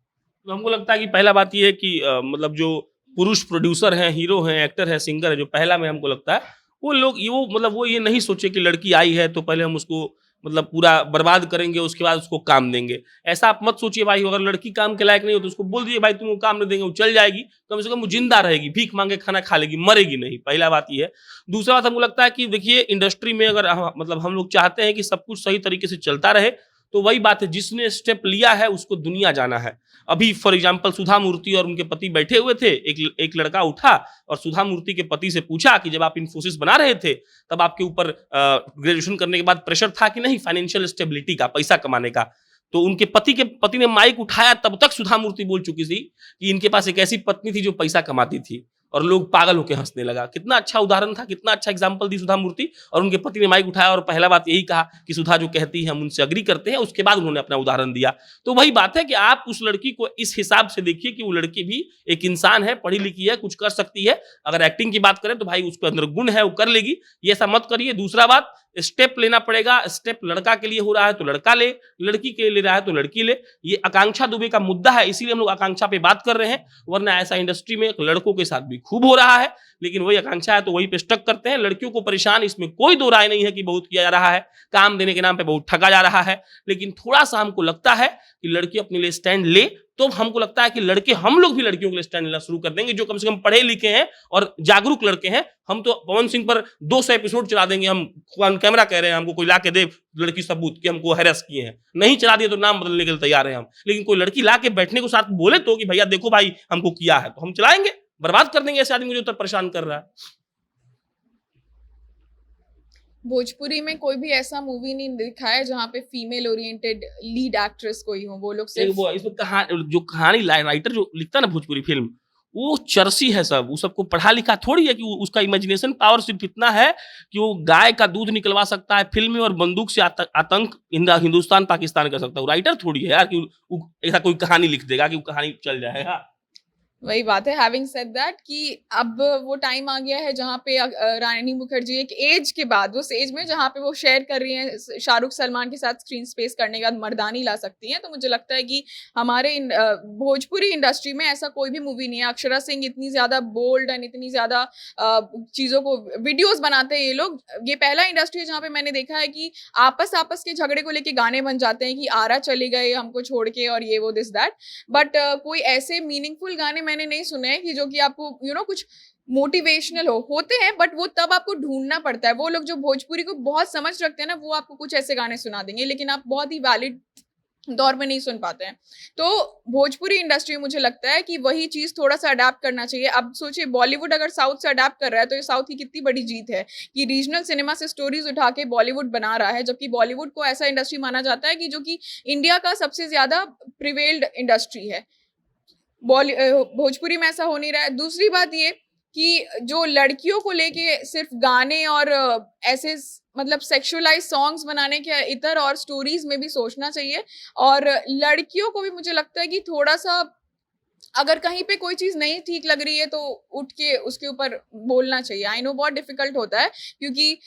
तो हमको लगता है कि पहला बात ये है कि मतलब जो पुरुष प्रोड्यूसर हैं, हीरो हैं, एक्टर हैं, सिंगर है, जो पहला में हमको लगता है वो लोग वो ये नहीं सोचे कि लड़की आई है तो पहले हम उसको मतलब पूरा बर्बाद करेंगे, उसके बाद उसको काम देंगे। ऐसा आप मत सोचिए भाई। अगर लड़की काम के लायक नहीं हो तो उसको बोल दिए भाई तुम काम नहीं देंगे, वो चल जाएगी, कम से कम वो जिंदा रहेगी, भीख मांगे खाना खा लेगी, मरेगी नहीं। पहला बात ये है। दूसरा बात हमको लगता है कि देखिए इंडस्ट्री में अगर मतलब हम लोग चाहते हैं कि सब कुछ सही तरीके से चलता रहे तो वही बात है, जिसने स्टेप लिया है उसको दुनिया जाना है। अभी फॉर एग्जांपल सुधा मूर्ति और उनके पति बैठे हुए थे, एक लड़का उठा और सुधा मूर्ति के पति से पूछा कि जब आप इन्फोसिस बना रहे थे तब आपके ऊपर ग्रेजुएशन करने के बाद प्रेशर था कि नहीं फाइनेंशियल स्टेबिलिटी का, पैसा कमाने का। तो उनके पति ने माइक उठाया, तब तक सुधा मूर्ति बोल चुकी थी कि इनके पास एक ऐसी पत्नी थी जो पैसा कमाती थी, और लोग पागल होकर हंसने लगा। कितना अच्छा उदाहरण था, कितना अच्छा एग्जाम्पल दी सुधा मूर्ति। और उनके पति ने माइक उठाया और पहला बात यही कहा कि सुधा जो कहती है हम उनसे अग्री करते हैं। उसके बाद उन्होंने अपना उदाहरण दिया। तो वही बात है कि आप उस लड़की को इस हिसाब से देखिए कि वो लड़की भी एक इंसान है, पढ़ी लिखी है, कुछ कर सकती है। अगर एक्टिंग की बात करें तो भाई उसके अंदर गुण है, वो कर लेगी, ये ऐसा मत करिए। दूसरा बात, स्टेप लेना पड़ेगा। स्टेप लड़का के लिए हो रहा है तो लड़का ले, लड़की के लिए ले रहा है तो लड़की ले। ये आकांक्षा दुबे का मुद्दा है, इसीलिए हम लोग आकांक्षा पे बात कर रहे हैं, वरना ऐसा इंडस्ट्री में लड़कों के साथ भी खूब हो रहा है। लेकिन वही आकांक्षा है तो वही पे स्टक करते हैं। लड़कियों को परेशान, इसमें कोई दो राय नहीं है कि बहुत किया जा रहा है, काम देने के नाम पे बहुत ठगा जा रहा है। लेकिन थोड़ा सा हमको लगता है कि लड़की अपने लिए स्टैंड ले, तो हमको लगता है कि लड़के, हम लोग भी लड़कियों के लिए स्टैंड लेना शुरू कर देंगे, जो कम से कम पढ़े लिखे हैं और जागरूक लड़के हैं। हम तो पवन सिंह पर 200 एपिसोड चला देंगे, हम ऑन कैमरा कह रहे हैं, हमको कोई ला के दे लड़की सबूत कि हमको हैरेस किए हैं। नहीं चला दिए तो नाम बदलने के लिए तैयार हैं हम। लेकिन कोई लड़की ला के बैठने को साथ बोले तो कि भैया देखो भाई हमको किया है, तो हम चलाएंगे, बर्बाद कर देंगे ऐसे आदमी को जो तो परेशान कर रहा है। भोजपुरी में कोई भी ऐसा मूवी नहीं दिखा है जहाँ पे फीमेल ओरिएंटेड लीड एक्ट्रेस कोई हो। वो लोग सिर्फ वो इसमें जो कहानी राइटर जो लिखता है ना भोजपुरी फिल्म, वो चरसी है सब। वो सबको पढ़ा लिखा थोड़ी है कि उसका इमेजिनेशन पावर सिर्फ इतना है कि वो गाय का दूध निकलवा सकता है फिल्म में और बंदूक से आतंक हिंदुस्तान पाकिस्तान कर सकता है। वो राइटर थोड़ी है यार कि ऐसा कोई कहानी लिख देगा कि वो कहानी चल जाएगा। वही बात है। हैविंग सेड दैट कि अब वो टाइम आ गया है जहाँ पे रानी मुखर्जी एक एज के बाद, उस एज में जहाँ पे वो शेयर कर रही हैं शाहरुख सलमान के साथ स्क्रीन स्पेस करने के बाद मर्दानी ला सकती हैं। तो मुझे लगता है कि हमारे भोजपुरी इंडस्ट्री में ऐसा कोई भी मूवी नहीं है। अक्षरा सिंह इतनी ज्यादा बोल्ड एंड इतनी ज्यादा चीजों को वीडियोस बनाते हैं ये लोग। ये पहला इंडस्ट्री है जहाँ पे मैंने देखा है कि आपस के झगड़े को लेके गाने बन जाते हैं कि आरा चले गए हमको छोड़ के और ये वो दिस दैट। बट कोई ऐसे मीनिंगफुल गाने मैंने नहीं सुने कि जो कि आपको कुछ मोटिवेशनल होते हैं, बट वो तब आपको ढूंढना पड़ता है। वो लोग जो भोजपुरी को बहुत समझ रखते हैं ना, वो आपको कुछ ऐसे गाने सुना देंगे, लेकिन आप बहुत ही वैलिड दौर में नहीं सुन पाते हैं। तो भोजपुरी इंडस्ट्री में मुझे लगता है कि वही चीज थोड़ा सा अडेप्ट करना चाहिए। अब सोचिए बॉलीवुड अगर साउथ से अडेप्ट कर रहा है तो ये साउथ की कितनी बड़ी जीत है कि रीजनल सिनेमा से स्टोरीज उठा के बॉलीवुड बना रहा है, जबकि बॉलीवुड को ऐसा इंडस्ट्री माना जाता है कि जो कि इंडिया का सबसे ज्यादा प्रिवेल्ड इंडस्ट्री है। भोजपुरी में ऐसा हो नहीं रहा है। दूसरी बात ये कि जो लड़कियों को लेके सिर्फ गाने और ऐसे मतलब सेक्सुअलाइज सॉन्ग्स बनाने के इतर और स्टोरीज में भी सोचना चाहिए। और लड़कियों को भी मुझे लगता है कि थोड़ा सा अगर कहीं पे कोई चीज नहीं ठीक लग रही है तो उठ के उसके ऊपर बोलना चाहिए। आई नो बहुत डिफिकल्ट होता है क्योंकि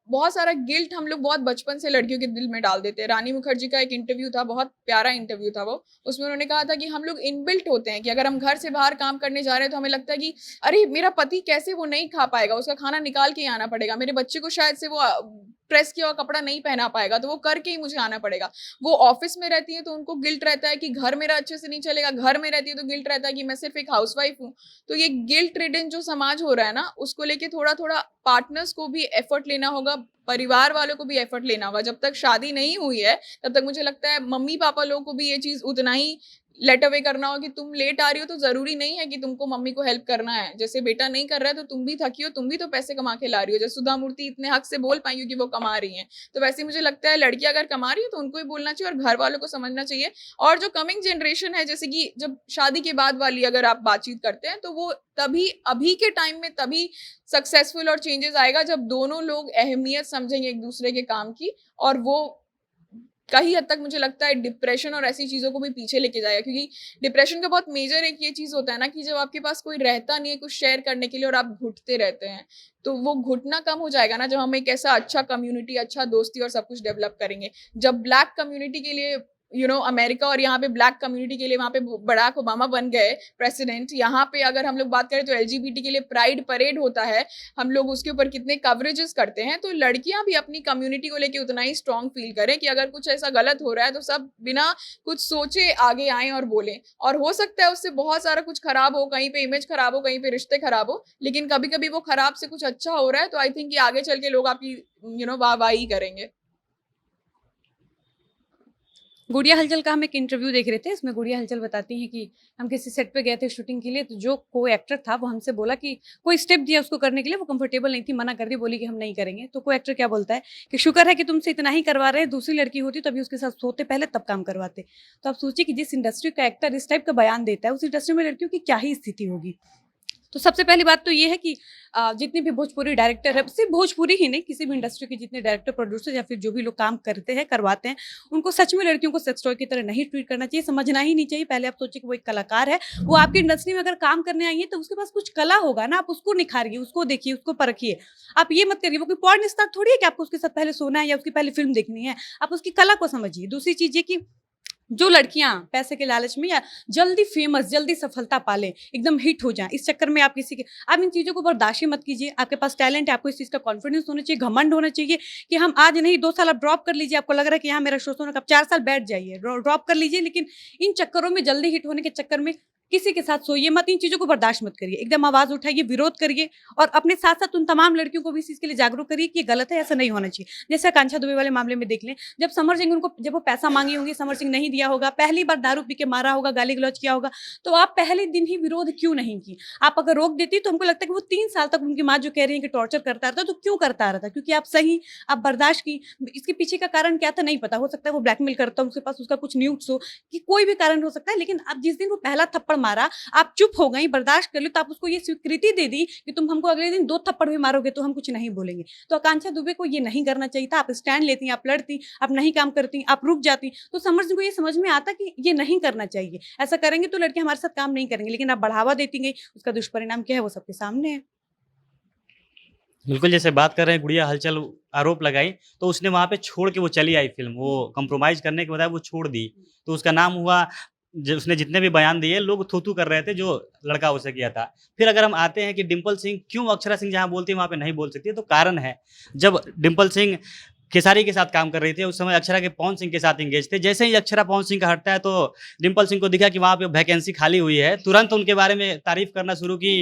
बहुत सारा गिल्ट हम लोग बहुत बचपन से लड़कियों के दिल में डाल देते हैं। रानी मुखर्जी का एक इंटरव्यू था, बहुत प्यारा इंटरव्यू था वो। उसमें उन्होंने कहा था कि हम लोग इनबिल्ट होते हैं कि अगर हम घर से बाहर काम करने जा रहे हैं तो हमें लगता है कि अरे मेरा पति कैसे वो नहीं खा पाएगा, उसका खाना निकाल के ही आना पड़ेगा, मेरे बच्चे को शायद से वो प्रेस किया हुआ कपड़ा नहीं पहना पाएगा तो वो करके ही मुझे आना पड़ेगा। वो ऑफिस में रहती है तो उनको गिल्ट रहता है कि घर मेरा अच्छे से नहीं चलेगा, घर में रहती है तो गिल्ट रहता है कि मैं सिर्फ एक हाउसवाइफ हूँ। तो ये गिल्ट रिडन जो समाज हो रहा है ना, उसको लेके थोड़ा थोड़ा पार्टनर्स को भी एफर्ट लेना होगा, परिवार वालों को भी एफर्ट लेना होगा। जब तक शादी नहीं हुई है तब तक मुझे लगता है मम्मी पापा लोगों को भी ये चीज उतना ही लेट अवे करना हो कि तुम लेट आ रही हो तो जरूरी नहीं है कि तुमको मम्मी को हेल्प करना है। जैसे बेटा नहीं कर रहा है तो तुम भी थकी हो, तुम भी तो पैसे कमा के ला रही हो। जैसे सुधा मूर्ति इतने हक से बोल पाई क्योंकि वो कमा रही हैं, तो वैसे मुझे लगता है लड़की अगर कमा रही है तो उनको भी बोलना चाहिए और घर वालों को समझना चाहिए। और जो कमिंग जनरेशन है, जैसे कि जब शादी के बाद वाली अगर आप बातचीत करते हैं तो वो तभी अभी के टाइम में तभी सक्सेसफुल और चेंजेस आएगा जब दोनों लोग अहमियत समझेंगे एक दूसरे के काम की। और वो कहीं हद तक मुझे लगता है डिप्रेशन और ऐसी चीजों को भी पीछे लेके जाएगा, क्योंकि डिप्रेशन का बहुत मेजर एक ये चीज होता है ना कि जब आपके पास कोई रहता नहीं है कुछ शेयर करने के लिए और आप घुटते रहते हैं, तो वो घुटना कम हो जाएगा ना जब हम एक ऐसा अच्छा कम्युनिटी, अच्छा दोस्ती और सब कुछ डेवलप करेंगे। जब ब्लैक कम्युनिटी के लिए अमेरिका और यहाँ पे ब्लैक कम्युनिटी के लिए वहाँ पे बराक ओबामा बन गए प्रेसिडेंट, यहाँ पे अगर हम लोग बात करें तो एलजीबीटी के लिए प्राइड परेड होता है, हम लोग उसके ऊपर कितने कवरेजेस करते हैं। तो लड़कियां भी अपनी कम्युनिटी को लेके उतना ही स्ट्रांग फील करें कि अगर कुछ ऐसा गलत हो रहा है तो सब बिना कुछ सोचे आगे आए और बोलें। और हो सकता है उससे बहुत सारा कुछ खराब हो, कहीं पे इमेज खराब हो, कहीं पे रिश्ते खराब हो, लेकिन कभी कभी वो खराब से कुछ अच्छा हो रहा है तो आई थिंक आगे चल के लोग आपकी वाहवाही करेंगे। गुड़िया हलचल का हम एक इंटरव्यू देख रहे थे, इसमें गुड़िया हलचल बताती हैं कि हम किसी सेट पे गए थे शूटिंग के लिए, तो जो को एक्टर था वो हमसे बोला कि कोई स्टेप दिया उसको करने के लिए, वो कंफर्टेबल नहीं थी, मना कर दी, बोली कि हम नहीं करेंगे। तो को एक्टर क्या बोलता है कि शुक्र है कि तुमसे इतना ही करवा रहे हैं, दूसरी लड़की होती तभी उसके साथ सोते पहले तब काम करवाते। तो आप सोचिए कि जिस इंडस्ट्री का एक्टर इस टाइप का बयान देता है, उस इंडस्ट्री में लड़कियों की क्या ही स्थिति होगी। तो सबसे पहली बात तो ये है कि जितने भी भोजपुरी डायरेक्टर है, सिर्फ भोजपुरी ही नहीं, किसी भी इंडस्ट्री के जितने डायरेक्टर, प्रोड्यूसर या फिर जो भी लोग काम करते हैं, करवाते हैं, उनको सच में लड़कियों को सेक्स टॉय की तरह नहीं ट्रीट करना चाहिए, समझना ही नहीं चाहिए। पहले आप सोचिए कि वो एक कलाकार है, वो आपकी इंडस्ट्री में अगर काम करने आई है तो उसके पास कुछ कला होगा ना, आप उसको निखारिए, उसको देखिए, उसको परखिए। आप ये मत करिए, वो कोई पॉर्न स्टार थोड़ी है कि आपको उसके साथ पहले सोना है या उसकी पहले फिल्म देखनी है। आप उसकी कला को समझिए। दूसरी चीज ये कि जो लड़कियां पैसे के लालच में या जल्दी फेमस, जल्दी सफलता पालें, एकदम हिट हो जाएं, इस चक्कर में आप किसी के, आप इन चीज़ों को बर्दाश्त मत कीजिए। आपके पास टैलेंट है, आपको इस चीज़ का कॉन्फिडेंस होना चाहिए, घमंड होना चाहिए कि हम आज नहीं 2 साल आप ड्रॉप कर लीजिए। आपको लग रहा है कि यहाँ मेरा शो होना, आप 4 साल बैठ जाइए, ड्रॉप कर लीजिए, लेकिन इन चक्करों में, जल्दी हिट होने के चक्कर में किसी के साथ सोइए मत। इन चीज़ों को बर्दाश्त मत करिए, एकदम आवाज़ उठाइए, विरोध करिए, और अपने साथ साथ उन तमाम लड़कियों को भी इस चीज़ के लिए जागरूक करिए कि ये गलत है, ऐसा नहीं होना चाहिए। जैसे आकांक्षा दुबे वाले मामले में देख लें, जब समर सिंह उनको, जब वो पैसा मांगी होंगी, समर सिंह नहीं दिया होगा, पहली बार दारू पी के मारा होगा, गाली गलौज किया होगा, तो आप पहले दिन ही विरोध क्यों नहीं की? आप अगर रोक देती तो हमको लगता है कि वो 3 साल तक उनकी माँ जो कह रही है कि टॉर्चर करता रहता, तो क्यों करता रहता? क्योंकि आप सही, आप बर्दाश्त की। इसके पीछे का कारण क्या था नहीं पता, हो सकता है वो ब्लैकमेल करता, उसके पास उसका कुछ न्यूज़ हो, कि कोई भी कारण हो सकता है, लेकिन अब जिस दिन वो पहला थप्पड़ मारा, आप चुप हो गई, बर्दाश्त कर ली, तो आप उसको ये स्वीकृति दे दी कि तुम हमको अगले दिन 2 थप्पड़ भी मारोगे तो हम कुछ नहीं बोलेंगे। तो आकांक्षा दुबे को ये नहीं करना चाहिए था। आप स्टैंड लेती, आप लड़ती, आप नहीं काम करती, आप रुक जाती, तो समर सिंह को ये समझ में आता कि ये नहीं करना चाहिए। ऐसा करेंगे तो लड़के हमारे साथ काम नहीं करेंगे, लेकिन आप बढ़ावा देती गई, उसका दुष्परिणाम क्या है वो सबके सामने है। बिल्कुल, जैसे बात कर रहे हैं गुड़िया हलचल आरोप लगाई, तो उसने वहाँ पे छोड़ के वो चली आई फ़िल्म, वो कंप्रोमाइज़ करने के बजाय वो छोड़ दी। तो उसका नाम हुआ, जो उसने जितने भी बयान दिए, लोग थू-थू कर रहे थे, जो लड़का उससे किया था। फिर अगर हम आते हैं कि डिंपल सिंह क्यों अक्षरा सिंह जहाँ बोलती है वहाँ पे नहीं बोल सकती है, तो कारण है, जब डिंपल सिंह खेसारी के साथ काम कर रही थी, उस समय अक्षरा के पवन सिंह के साथ एंगेज थे। जैसे ही अक्षरा पवन सिंह का हटता है, तो डिंपल सिंह को दिखा कि वहाँ पे वैकेंसी खाली हुई है, तुरंत उनके बारे में तारीफ करना शुरू की,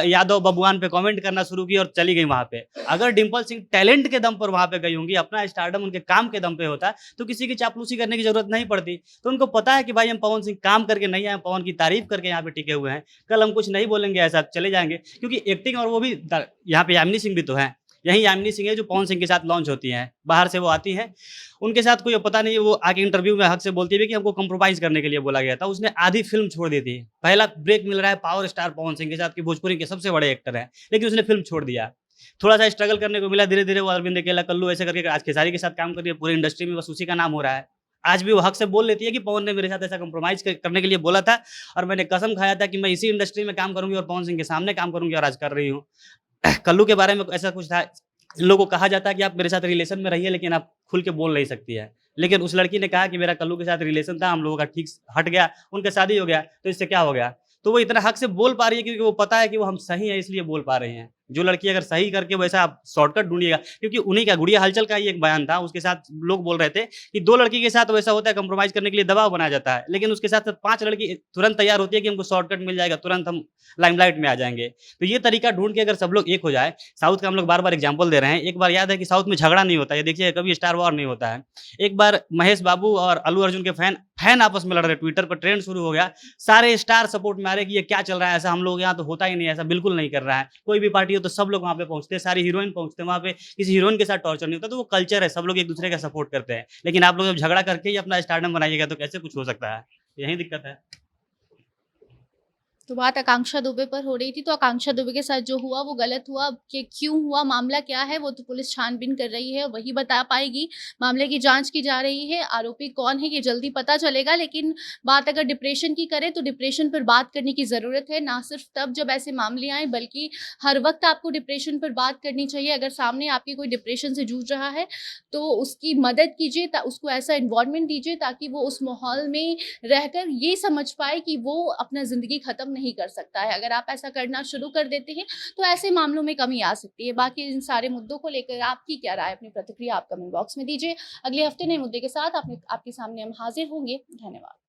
यादव बबुआन पे कमेंट करना शुरू की और चली गई वहाँ पे। अगर डिंपल सिंह टैलेंट के दम पर वहाँ पे गई होंगी, अपना स्टारडम उनके काम के दम पे होता, तो किसी की चापलूसी करने की जरूरत नहीं पड़ती। तो उनको पता है कि भाई हम पवन सिंह काम करके नहीं आए, पवन की तारीफ करके यहाँ पे टिके हुए हैं, कल हम कुछ नहीं बोलेंगे ऐसा, चले जाएंगे। क्योंकि एक्टिंग, और वो भी यहाँ पे यामिनी सिंह भी तो हैं, यही यामिनी सिंह है जो पवन सिंह के साथ लॉन्च होती हैं, बाहर से वो आती हैं, उनके साथ कोई पता नहीं, वो आके इंटरव्यू में हक से बोलती है कि हमको कंप्रोमाइज़ करने के लिए बोला गया था। उसने आधी फिल्म छोड़ दी थी, पहला ब्रेक मिल रहा है पावर स्टार पवन सिंह के साथ, कि भोजपुरी के सबसे बड़े एक्टर हैं, लेकिन उसने फिल्म छोड़ दिया। थोड़ा-सा स्ट्रगल करने को मिला, धीरे-धीरे वो अरविंद अकेला, कल्लू ऐसे करके आज खेसारी के साथ काम कर रही है, पूरी इंडस्ट्री में बस उसी का नाम हो रहा है। आज भी वो हक से बोल लेती है कि पवन ने मेरे साथ ऐसा कंप्रोमाइज़ करने के लिए बोला था, और मैंने कसम खाया था कि मैं इसी इंडस्ट्री में काम करूँगी और पवन सिंह के सामने काम करूँगी, और आज कर रही हूँ। कल्लू के बारे में ऐसा कुछ था, इन लोगों को कहा जाता है कि आप मेरे साथ रिलेशन में रहिए, लेकिन आप खुल के बोल नहीं सकती है। लेकिन उस लड़की ने कहा कि मेरा कल्लू के साथ रिलेशन था, हम लोगों का ठीक हट गया, उनका शादी हो गया, तो इससे क्या हो गया? तो वो इतना हक से बोल पा रही है क्योंकि वो पता है कि वो हम सही हैं, इसलिए बोल पा रही हैं। जो लड़की अगर सही करके वैसा आप शॉर्टकट ढूँढिएगा, क्योंकि उन्हीं का, गुड़िया हलचल का ही एक बयान था, उसके साथ लोग बोल रहे थे कि 2 लड़की के साथ वैसा होता है, कंप्रोमाइज़ करने के लिए दबाव बनाया जाता है, लेकिन उसके साथ-साथ 5 लड़की तुरंत तैयार होती है कि हमको शॉर्टकट मिल जाएगा, तुरंत हम लाइमलाइट में आ जाएँगे। तो ये तरीका ढूँढ के अगर सब लोग एक हो जाए, साउथ का हम लोग बार-बार एग्ज़ाम्पल दे रहे हैं, एक बार याद है कि साउथ में झगड़ा नहीं होता है, ये देखिए कभी स्टार वॉर नहीं होता है। एक बार महेश बाबू और अल्लू अर्जुन के फैन आपस में लड़ रहे, ट्विटर पर ट्रेंड शुरू हो गया, सारे स्टार सपोर्ट में आ रहे कि ये क्या चल रहा है, ऐसा हम लोग यहाँ तो होता ही नहीं है, ऐसा बिल्कुल नहीं कर रहा है। कोई भी पार्टी हो तो सब लोग वहाँ पे पहुँचते हैं, सारी हीरोइन पहुँचते हैं वहाँ पे, किसी हीरोइन के साथ टॉर्चर नहीं होता, तो वो कल्चर है, सब लोग एक दूसरे का सपोर्ट करते हैं। लेकिन आप लोग जब झगड़ा करके ही अपना स्टारडम बनाइएगा तो कैसे कुछ हो सकता है? यही दिक्कत है। तो बात आकांक्षा दुबे पर हो रही थी, तो आकांक्षा दुबे के साथ जो हुआ वो गलत हुआ, कि क्यों हुआ, मामला क्या है, वो तो पुलिस छानबीन कर रही है, वही बता पाएगी। मामले की जांच की जा रही है, आरोपी कौन है ये जल्दी पता चलेगा। लेकिन बात अगर डिप्रेशन की करें तो डिप्रेशन पर बात करने की ज़रूरत है, ना सिर्फ तब जब ऐसे मामले आएँ, बल्कि हर वक्त आपको डिप्रेशन पर बात करनी चाहिए। अगर सामने आपके कोई डिप्रेशन से जूझ रहा है तो उसकी मदद कीजिए, उसको ऐसा इन्वायरमेंट दीजिए ताकि वो उस माहौल में रहकर ये समझ पाए कि वो अपना ज़िंदगी ख़त्म नहीं कर सकता है। अगर आप ऐसा करना शुरू कर देते हैं तो ऐसे मामलों में कमी आ सकती है। बाकी इन सारे मुद्दों को लेकर आपकी क्या राय, अपनी प्रतिक्रिया आप कमेंट बॉक्स में दीजिए। अगले हफ्ते नए मुद्दे के साथ आपके सामने हम हाजिर होंगे। धन्यवाद।